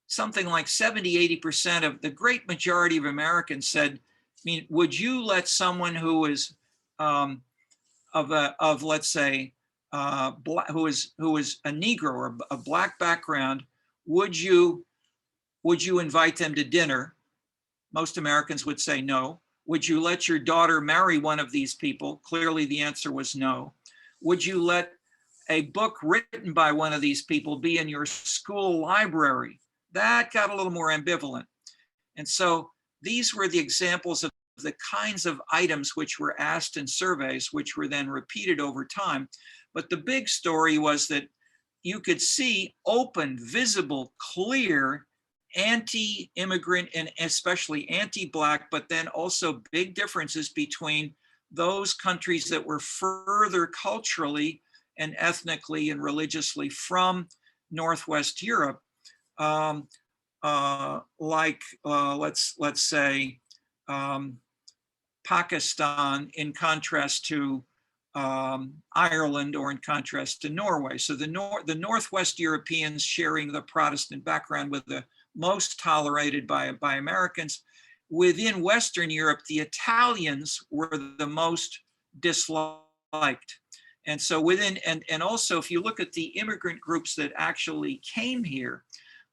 something like 70, 80% of the great majority of Americans said, I mean, would you let someone who is let's say, who is a Negro or a Black background, would you invite them to dinner? Most Americans would say no. Would you let your daughter marry one of these people? Clearly the answer was no. Would you let a book written by one of these people be in your school library? That got a little more ambivalent. And so these were the examples of the kinds of items which were asked in surveys, which were then repeated over time. But the big story was that you could see open, visible, clear anti-immigrant and especially anti-Black, but then also big differences between those countries that were further culturally and ethnically and religiously from Northwest Europe, let's say Pakistan in contrast to Ireland or in contrast to Norway. So the Northwest Europeans sharing the Protestant background with the most tolerated by Americans. Within Western Europe, the Italians were the most disliked. And so within, and also if you look at the immigrant groups that actually came here,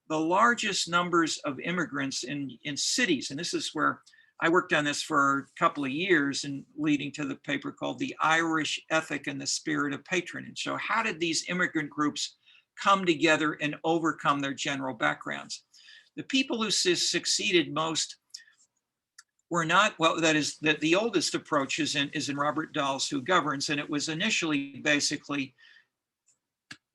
the largest numbers of immigrants in cities, and this is where I worked on this for a couple of years and leading to the paper called The Irish Ethic and the Spirit of Patronage. So how did these immigrant groups come together and overcome their general backgrounds? The people who succeeded most were not, well, that is, that the oldest approach is in Robert Dahl's Who Governs, and it was initially basically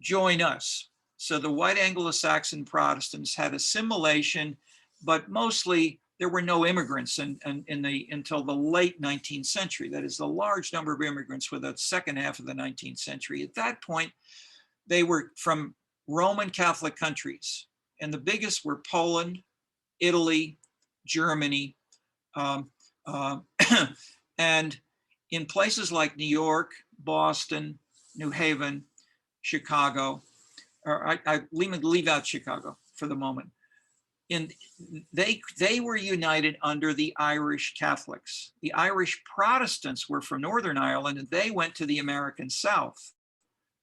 join us. So the white Anglo-Saxon Protestants had assimilation, but mostly there were no immigrants until the late 19th century. That is, the large number of immigrants were the second half of the 19th century. At that point, they were from Roman Catholic countries, and the biggest were Poland, Italy, Germany, and in places like New York, Boston, New Haven, Chicago, or I leave out Chicago for the moment. And they were united under the Irish Catholics. The Irish Protestants were from Northern Ireland, and they went to the American South.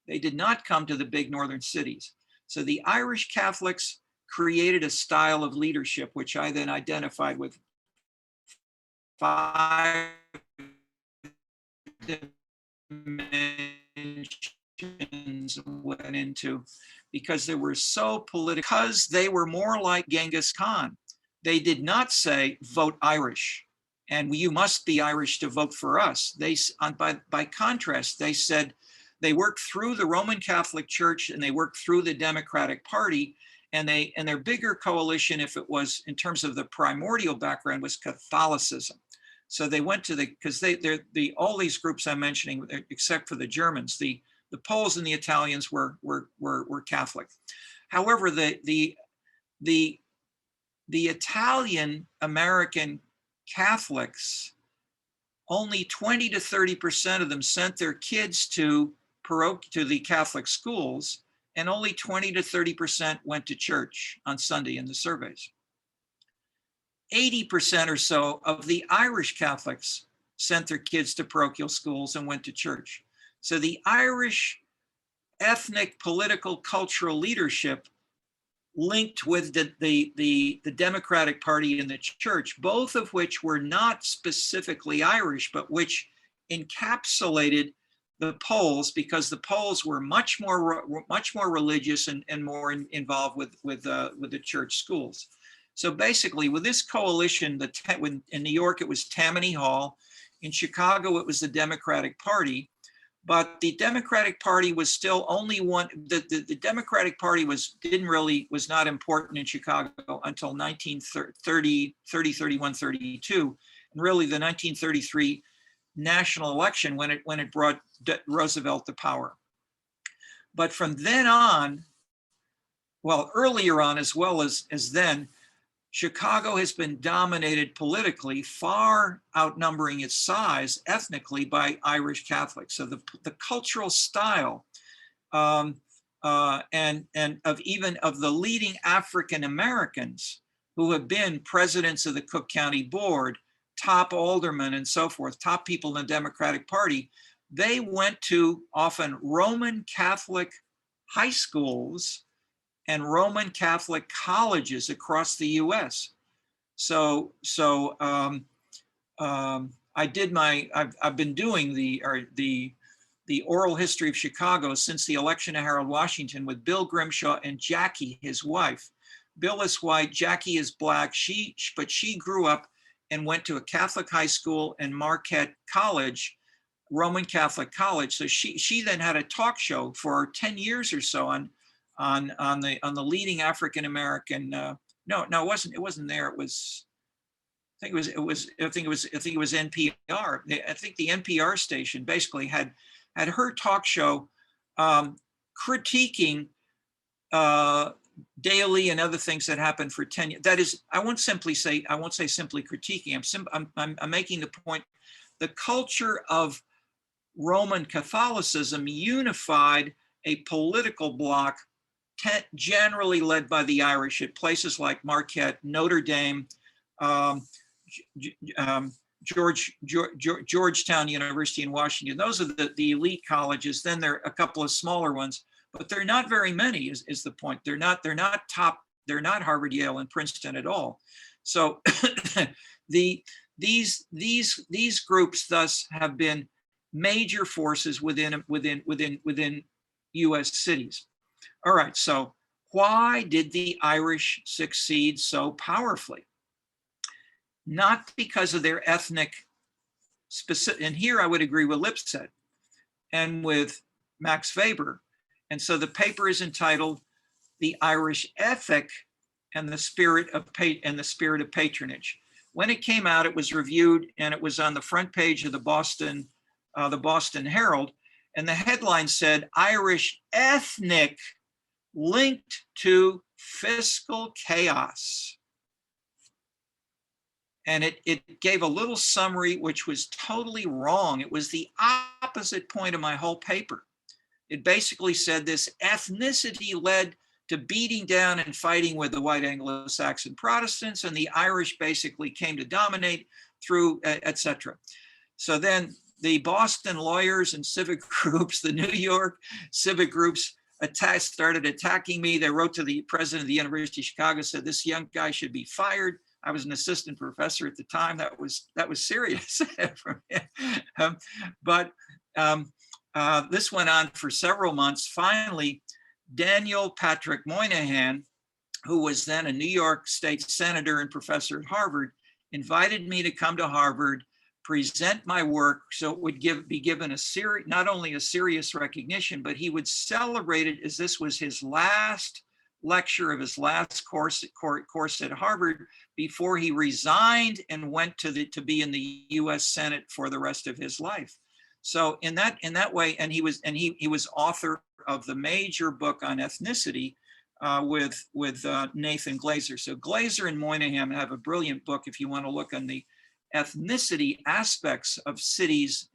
They did not come to the big northern cities. So the Irish Catholics created a style of leadership, which I then identified with 5 dimensions went into, because they were so political, because they were more like Genghis Khan. They did not say, vote Irish, and you must be Irish to vote for us. They, by contrast, they said they worked through the Roman Catholic Church and they worked through the Democratic Party, and their bigger coalition, if it was in terms of the primordial background, was Catholicism. So they went to because all these groups I'm mentioning, except for the Germans, the Poles and the Italians were Catholic. However, the Italian American Catholics, only 20 to 30% of them sent their kids to the Catholic schools, and only 20 to 30% went to church on Sunday in the surveys. 80% or so of the Irish Catholics sent their kids to parochial schools and went to church. So the Irish ethnic, political, cultural leadership linked with the Democratic Party and the church, both of which were not specifically Irish, but which encapsulated the Poles, because the Poles were much more religious and more involved with the church schools. So basically, with this coalition, in New York, it was Tammany Hall. In Chicago, it was the Democratic Party. But the Democratic Party was still only one. The Democratic Party was not important in Chicago until 1930, 31, 32, and really the 1933 national election when it brought Roosevelt to power. But from then on, well, earlier on as well as then, Chicago has been dominated politically, far outnumbering its size ethnically by Irish Catholics. So the cultural style and of the leading African Americans who have been presidents of the Cook County Board, top aldermen and so forth, top people in the Democratic Party, they went to often Roman Catholic high schools and Roman Catholic colleges across the U.S. I've been doing the oral history of Chicago since the election of Harold Washington with Bill Grimshaw and Jackie, his wife. Bill is white, Jackie is black. But she grew up and went to a Catholic high school and Marquette College, Roman Catholic college. So she then had a talk show for 10 years or so on the leading African American. No, it wasn't there. It was NPR. I think the NPR station basically had her talk show critiquing Daley and other things that happened for 10 years. That is, I won't say simply critiquing. I'm making the point. The culture of Roman Catholicism unified a political bloc generally led by the Irish at places like Marquette, Notre Dame, Georgetown University in Washington. Those are the elite colleges. Then there are a couple of smaller ones, but they're not very many is the point. They're not top, they're not Harvard, Yale, and Princeton at all. So these groups thus have been major forces within US cities. All right, so why did the Irish succeed so powerfully? Not because of their ethnic specific, and here I would agree with Lipset and with Max Weber. And so the paper is entitled "The Irish Ethic and the Spirit of Patronage." When it came out, it was reviewed and it was on the front page of the Boston Herald, and the headline said, "Irish ethnic linked to fiscal chaos." And it gave a little summary, which was totally wrong. It was the opposite point of my whole paper. It basically said this ethnicity led to beating down and fighting with the white Anglo-Saxon Protestants, and the Irish basically came to dominate through, etc. So then the Boston lawyers and civic groups, the New York civic groups started attacking me. They wrote to the president of the University of Chicago, said this young guy should be fired. I was an assistant professor at the time. That was serious. But this went on for several months. Finally, Daniel Patrick Moynihan, who was then a New York State senator and professor at Harvard, invited me to come to Harvard, present my work, so it would be given not only a serious recognition, but he would celebrate it as this was his last lecture of his last course at Harvard before he resigned and went to be in the U.S. Senate for the rest of his life. So in that way, and he was author of the major book on ethnicity with Nathan Glazer. So Glazer and Moynihan have a brilliant book if you want to look on the ethnicity aspects of cities,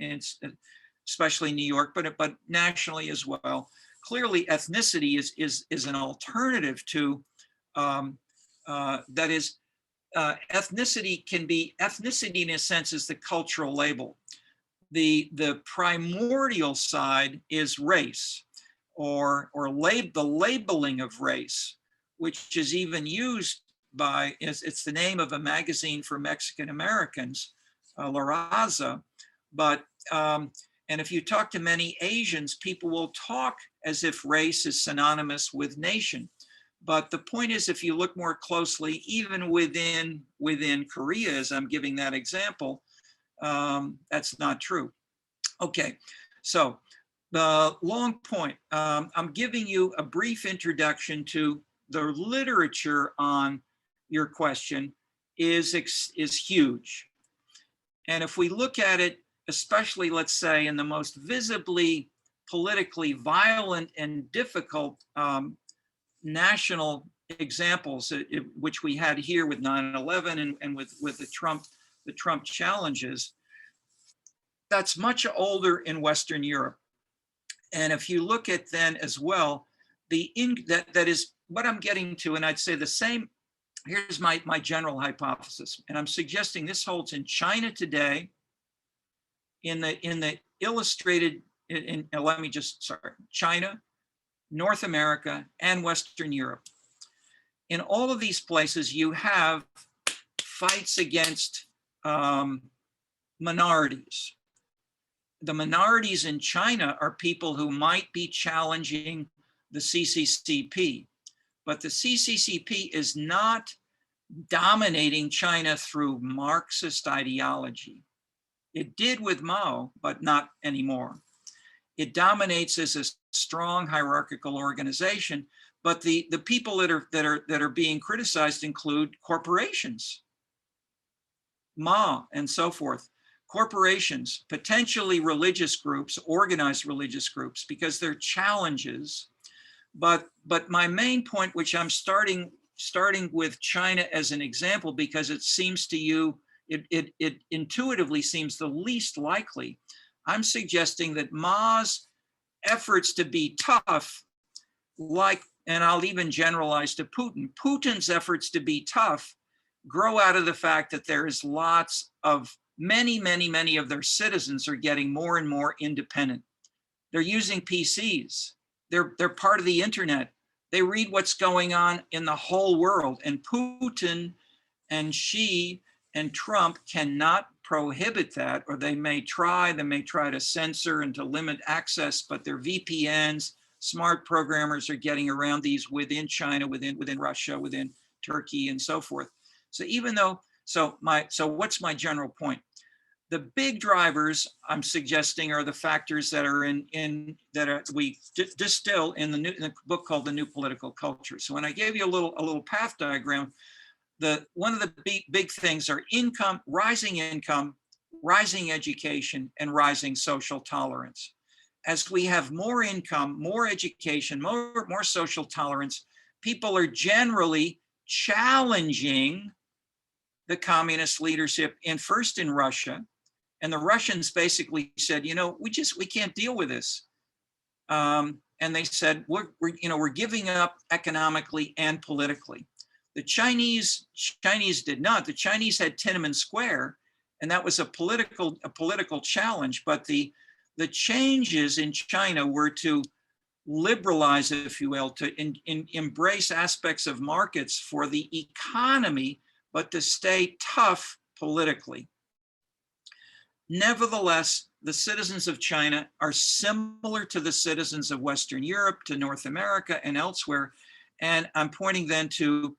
especially New York, but nationally as well. Clearly, ethnicity is an alternative to that is. Ethnicity in a sense is the cultural label. The primordial side is race, or the labeling of race, which is even used by, it's the name of a magazine for Mexican Americans, La Raza. But and if you talk to many Asians, people will talk as if race is synonymous with nation. But the point is, if you look more closely, even within Korea, as I'm giving that example, that's not true. Okay, so the long point, I'm giving you a brief introduction to the literature on your question is huge. And if we look at it, especially, let's say, in the most visibly politically violent and difficult national examples, which we had here with 9/11 and with the Trump challenges, that's much older in Western Europe. And if you look at then as well, that is what I'm getting to, and I'd say the same. Here's my general hypothesis, and I'm suggesting this holds in China today, in the illustrated, China, North America, and Western Europe. In all of these places, you have fights against minorities. The minorities in China are people who might be challenging the CCCP, but the CCCP is not dominating China through Marxist ideology. It did with Mao, but not anymore. It dominates as a strong hierarchical organization, but the people that are being criticized include corporations, Ma and so forth. Corporations, potentially religious groups, organized religious groups, because they're challenges. But my main point, which I'm starting with China as an example, because it seems to you, it intuitively seems the least likely. I'm suggesting that Ma's efforts to be tough, and I'll even generalize to Putin, Putin's efforts to be tough grow out of the fact that there is many of their citizens are getting more and more independent. They're using PCs. They're part of the internet. They read what's going on in the whole world. And Putin and Xi and Trump cannot prohibit that, or they may try to censor and to limit access, but their VPNs, smart programmers are getting around these within China, within Russia, within Turkey, and so forth. So what's my general point? The big drivers I'm suggesting are the factors that are we distill in the book called The New Political Culture. So when I gave you a little path diagram, one of the big things are rising income, rising education, and rising social tolerance. As we have more income, more education, more social tolerance, people are generally challenging the communist leadership first in Russia. And the Russians basically said, we can't deal with this. And they said, we're giving up economically and politically. The Chinese did not. The Chinese had Tiananmen Square, and that was a political challenge. But the changes in China were to liberalize, if you will, to embrace aspects of markets for the economy, but to stay tough politically. Nevertheless, the citizens of China are similar to the citizens of Western Europe, to North America, and elsewhere. And I'm pointing then to,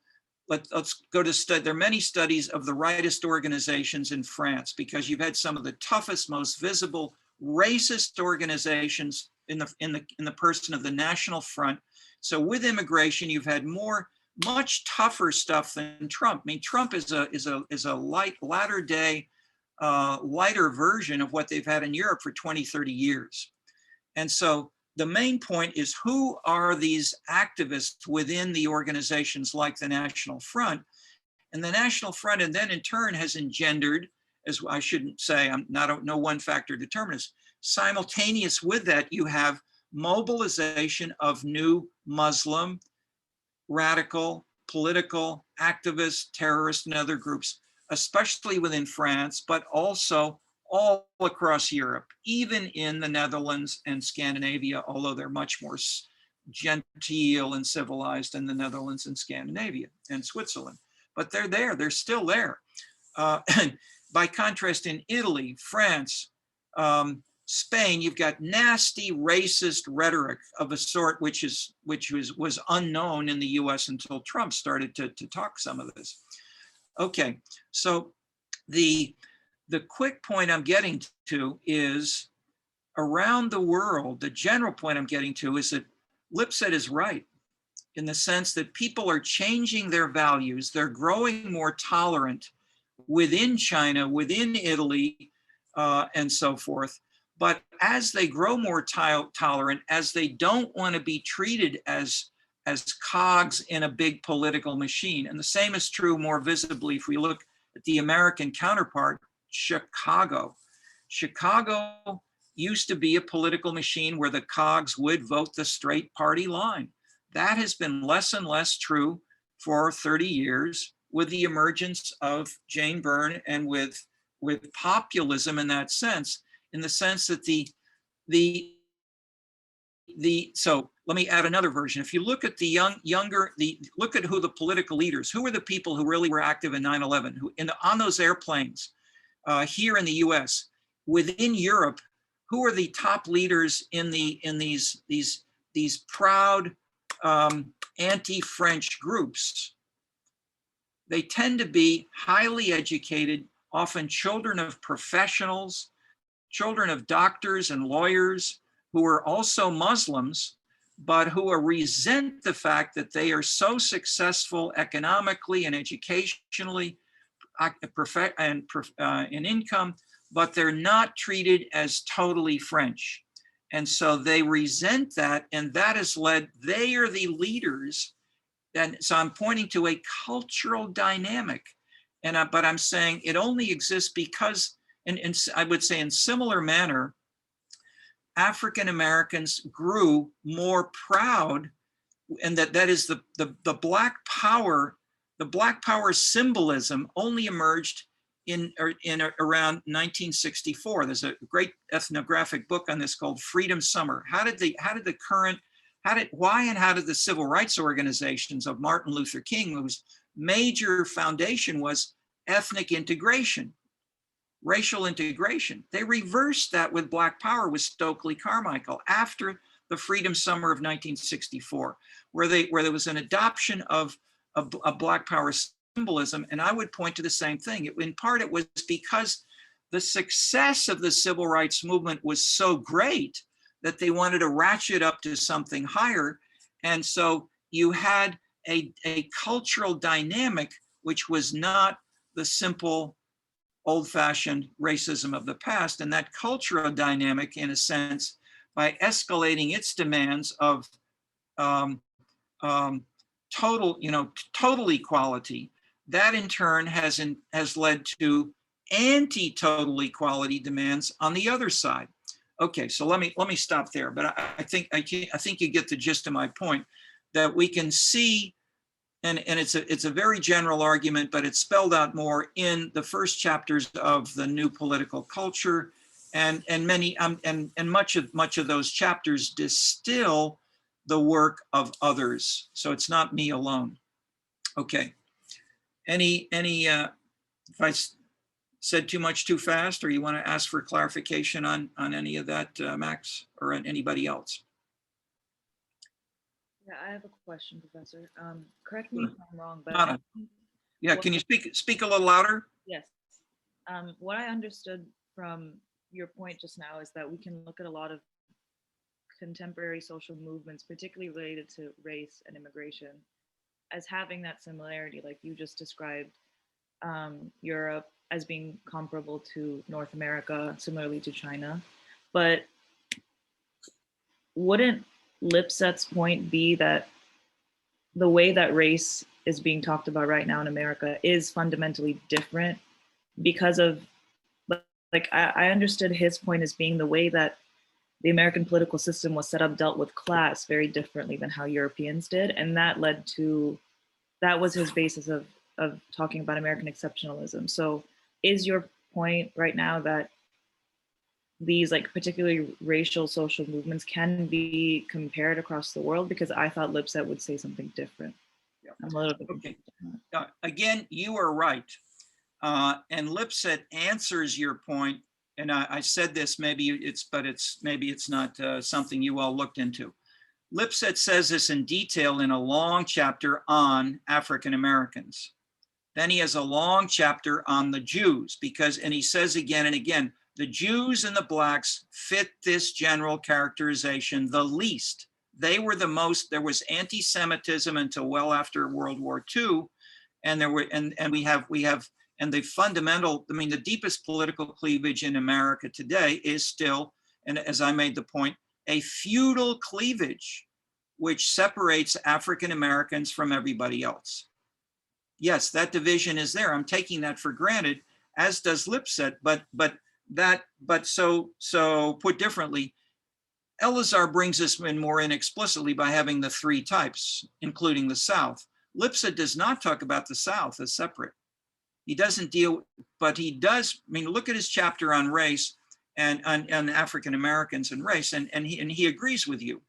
let's go to study. There are many studies of the rightist organizations in France, because you've had some of the toughest, most visible racist organizations in the person of the National Front. So with immigration, you've had much tougher stuff than Trump. I mean, Trump is a latter day, lighter version of what they've had in Europe for 20, 30 years. And so the main point is, who are these activists within the organizations like the National Front? And the National Front, and then in turn, has engendered, as I shouldn't say, I'm not no one factor determinist. Simultaneous with that, you have mobilization of new Muslim, radical, political, activists, terrorists, and other groups, especially within France, but also all across Europe, even in the Netherlands and Scandinavia, although they're much more genteel and civilized in the Netherlands and Scandinavia and Switzerland. But they're there, they're still there. By contrast, in Italy, France, Spain, you've got nasty racist rhetoric of a sort which was unknown in the US until Trump started to talk some of this. Okay, so the quick point I'm getting to is around the world, the general point I'm getting to is that Lipset is right in the sense that people are changing their values. They're growing more tolerant within China, within Italy, and so forth. But as they grow more tolerant, as they don't want to be treated as cogs in a big political machine, and the same is true more visibly if we look at the American counterpart, Chicago. Chicago used to be a political machine where the cogs would vote the straight party line. That has been less and less true for 30 years with the emergence of Jane Byrne and with populism in that sense, in the sense that so let me add another version. If you look at the look at who the political leaders, who were the people who really were active in 9/11, who on those airplanes here in the US, within Europe, who are the top leaders in these proud anti-French groups? They tend to be highly educated, often children of professionals, children of doctors and lawyers who are also Muslims, but who resent the fact that they are so successful economically and educationally and in income, but they're not treated as totally French. And so they resent that, and that has led, they are the leaders. And so I'm pointing to a cultural dynamic, but I'm saying it only exists because, and I would say in similar manner, African Americans grew more proud, and that is the Black Power. The Black Power symbolism only emerged in around 1964. There's a great ethnographic book on this called Freedom Summer. Why and how did the civil rights organizations of Martin Luther King, whose major foundation was ethnic integration, racial integration, they reversed that with Black Power with Stokely Carmichael after the Freedom Summer of 1964, where there was an adoption of Black Power symbolism. And I would point to the same thing. In part, it was because the success of the civil rights movement was so great that they wanted to ratchet up to something higher. And so you had a cultural dynamic, which was not the simple old-fashioned racism of the past. And that cultural dynamic, in a sense, by escalating its demands of total equality, that in turn has led to anti-total equality demands on the other side. Okay, so let me stop there. But I think you get the gist of my point, that we can see, and it's a very general argument, but it's spelled out more in the first chapters of The New Political Culture, and much of those chapters distill the work of others. So it's not me alone. Okay. If I said too much too fast, or you want to ask for clarification on any of that, Max, or anybody else? Yeah, I have a question, Professor. Correct me if I'm wrong, but Anna. Yeah, can you speak a little louder? yes. What I understood from your point just now is that we can look at a lot of contemporary social movements, particularly related to race and immigration, as having that similarity, like you just described Europe as being comparable to North America, similarly to China. But wouldn't Lipset's point be that the way that race is being talked about right now in America is fundamentally different because of, like, I understood his point as being the way that the American political system was set up dealt with class very differently than how Europeans did. And that was his basis of talking about American exceptionalism. So is your point right now that these, like, particularly racial social movements can be compared across the world? Because I thought Lipset would say something different. Yeah. I'm a little bit Okay. confused. Again, you are right. And Lipset answers your point and I said this, maybe it's not something you all looked into. Lipset says this in detail in a long chapter on African Americans. Then he has a long chapter on the Jews and he says again and again, the Jews and the blacks fit this general characterization the least. They were the most, there was anti-Semitism until well after World War II. And we have the fundamental, I mean, the deepest political cleavage in America today is still, and as I made the point, a feudal cleavage, which separates African Americans from everybody else. Yes, that division is there. I'm taking that for granted, as does Lipset, but so put differently, Elazar brings this in more inexplicitly by having the three types, including the South. Lipset does not talk about the South as separate. He doesn't deal, but he does, I mean, look at his chapter on race and on African Americans and race, and he agrees with you.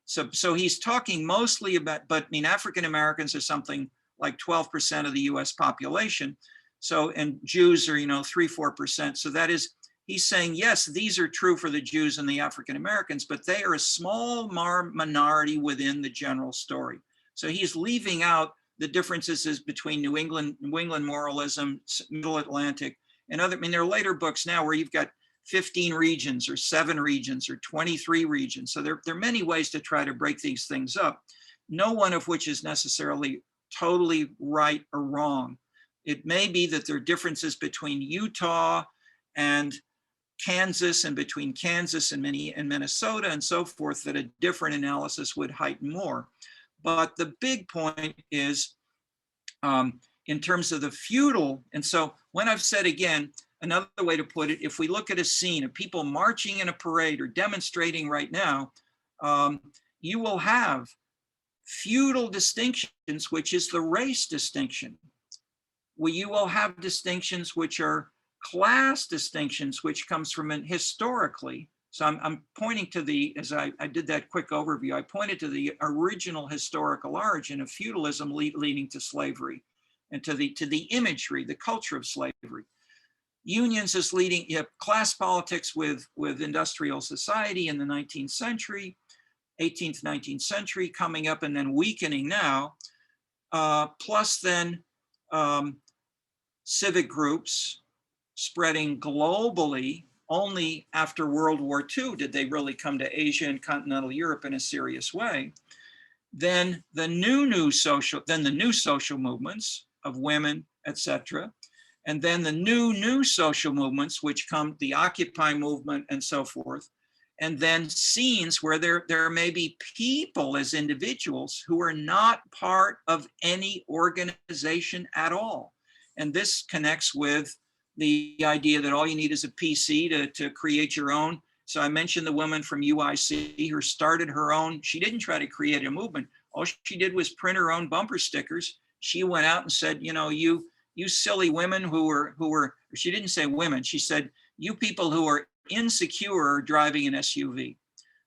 So he's talking mostly about, but I mean, African Americans are something like 12% of the US population. So, and Jews are, 3-4%. So that is, he's saying, yes, these are true for the Jews and the African Americans, but they are a small minority within the general story. So he's leaving out the differences between New England moralism, Middle Atlantic, and other, I mean, there are later books now where you've got 15 regions or 7 regions or 23 regions. So there are many ways to try to break these things up, no one of which is necessarily totally right or wrong. It may be that there are differences between Utah and Kansas and between Kansas and Minnesota and so forth that a different analysis would heighten more. But the big point is in terms of the feudal, and so when I've said again, another way to put it, if we look at a scene of people marching in a parade or demonstrating right now, you will have feudal distinctions, which is the race distinction. You will have distinctions which are class distinctions, which comes from historically. So I'm pointing to as I did that quick overview, I pointed to the original historical origin of feudalism leading to slavery and to the imagery, the culture of slavery. Unions is leading, you have class politics with industrial society in the 19th century, 18th, 19th century coming up and then weakening now, plus then civic groups spreading globally. Only after World War II did they really come to Asia and continental Europe in a serious way. Then the new social movements of women, etc. And then the new social movements, which come, the Occupy movement and so forth. And then scenes where there may be people as individuals who are not part of any organization at all. And this connects with the idea that all you need is a PC to create your own. So I mentioned the woman from UIC who started her own, she didn't try to create a movement. All she did was print her own bumper stickers. She went out and said, you silly women who were, she didn't say women, she said, you people who are insecure driving an SUV.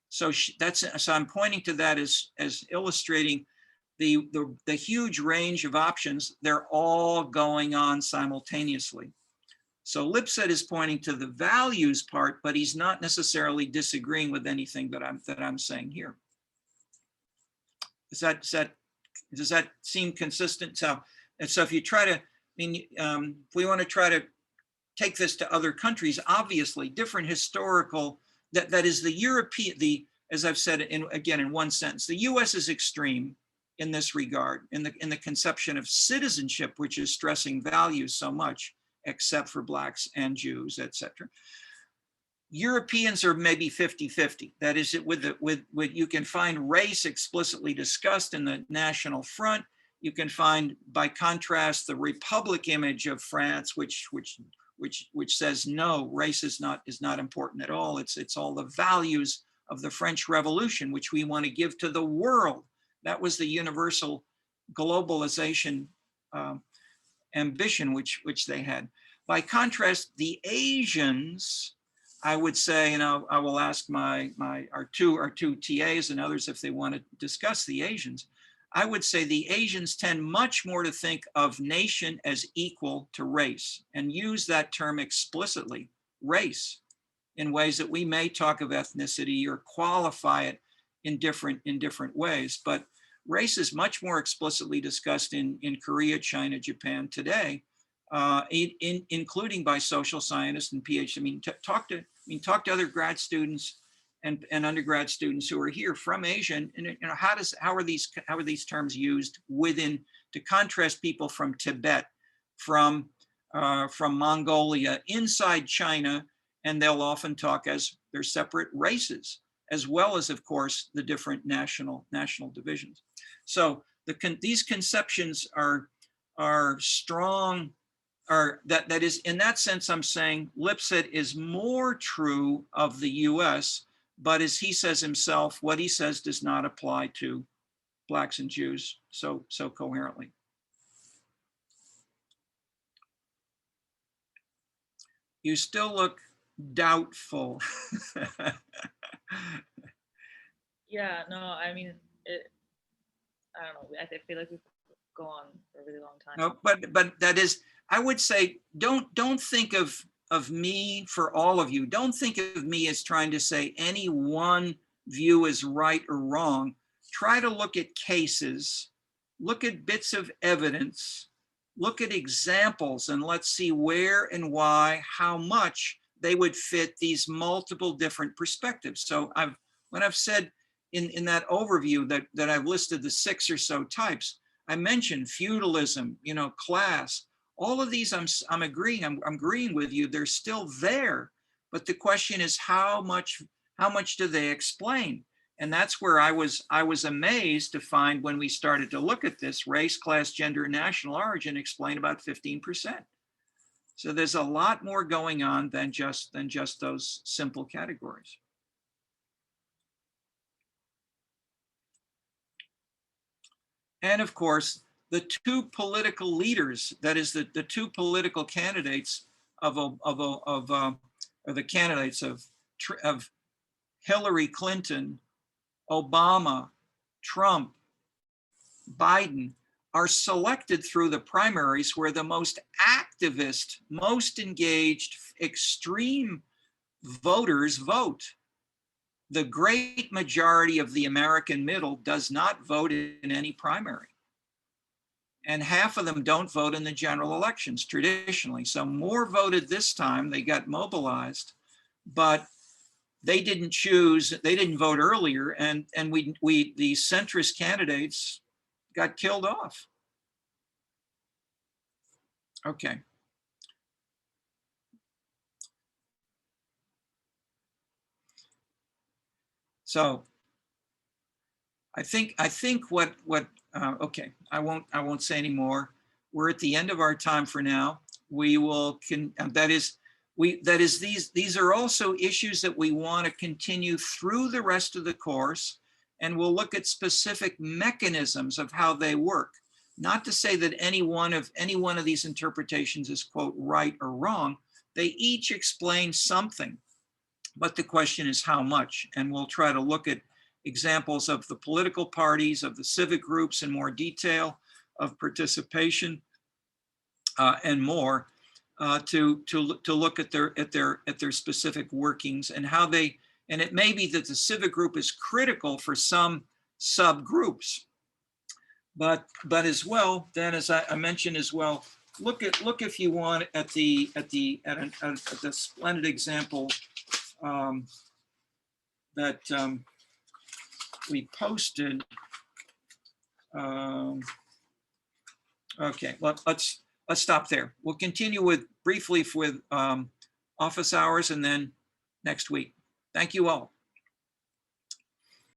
So so I'm pointing to that as illustrating the huge range of options. They're all going on simultaneously. So Lipset is pointing to the values part, but he's not necessarily disagreeing with anything that I'm saying here. Does that seem consistent? So if you try to, if we want to try to take this to other countries, obviously different historical, that is the European, as I've said again in one sentence, the US is extreme in this regard, in the conception of citizenship, which is stressing values so much, except for blacks and Jews, etc. Europeans are maybe 50-50. That is, you can find race explicitly discussed in the National Front. You can find, by contrast, the Republic image of France, which says no, race is not important at all. It's all the values of the French Revolution, which we want to give to the world. That was the universal globalization ambition which they had. By contrast, the Asians, I would say, and I will ask our two TAs and others if they want to discuss the Asians. I would say the Asians tend much more to think of nation as equal to race and use that term explicitly, race. in ways that we may talk of ethnicity or qualify it in different ways. But race is much more explicitly discussed in Korea, China, Japan today, including by social scientists and PhD. I mean, talk to other grad students and undergrad students who are here from Asia, and you know, how are these terms used within, to contrast people from Tibet, from Mongolia, inside China, and they'll often talk as their separate races, as well as, of course, the different national divisions. So these conceptions are strong. That is, in that sense, I'm saying Lipset is more true of the US, but as he says himself, what he says does not apply to Blacks and Jews so coherently. You still look doubtful. Yeah, no, I mean, I don't know. I feel like we could go on for a really long time. No, but that is, I would say, don't think of me, for all of you, don't think of me as trying to say any one view is right or wrong. Try to look at cases, look at bits of evidence, look at examples, and let's see where and why, how much they would fit these multiple different perspectives. So when I've said in that overview that I've listed the 6 or so types, I mentioned feudalism, you know, class, all of these I'm agreeing with you, they're still there. But the question is how much do they explain? And that's where I was amazed to find, when we started to look at this, race, class, gender, and national origin explain about 15%. So there's a lot more going on than just those simple categories. And of course, the 2 political leaders, that is the 2 political candidates the candidates of Hillary Clinton, Obama, Trump, Biden, are selected through the primaries, where the most activist, most engaged, extreme voters vote. The great majority of the American middle does not vote in any primary. And half of them don't vote in the general elections traditionally. So more voted this time, they got mobilized, but they didn't vote earlier, and the centrist candidates got killed off. Okay. So I think what okay, I won't say any more. We're at the end of our time for now. We will these are also issues that we want to continue through the rest of the course, and we'll look at specific mechanisms of how they work. Not to say that any one of these interpretations is, quote, right or wrong. They each explain something, but the question is how much, and we'll try to look at examples of the political parties, of the civic groups in more detail, of participation, and more, to look at their specific workings and how they. And it may be that the civic group is critical for some subgroups, but as well, then, as I mentioned as well, look if you want at the splendid example that we posted. Okay, let's stop there. We'll continue briefly with office hours, and then next week. Thank you all.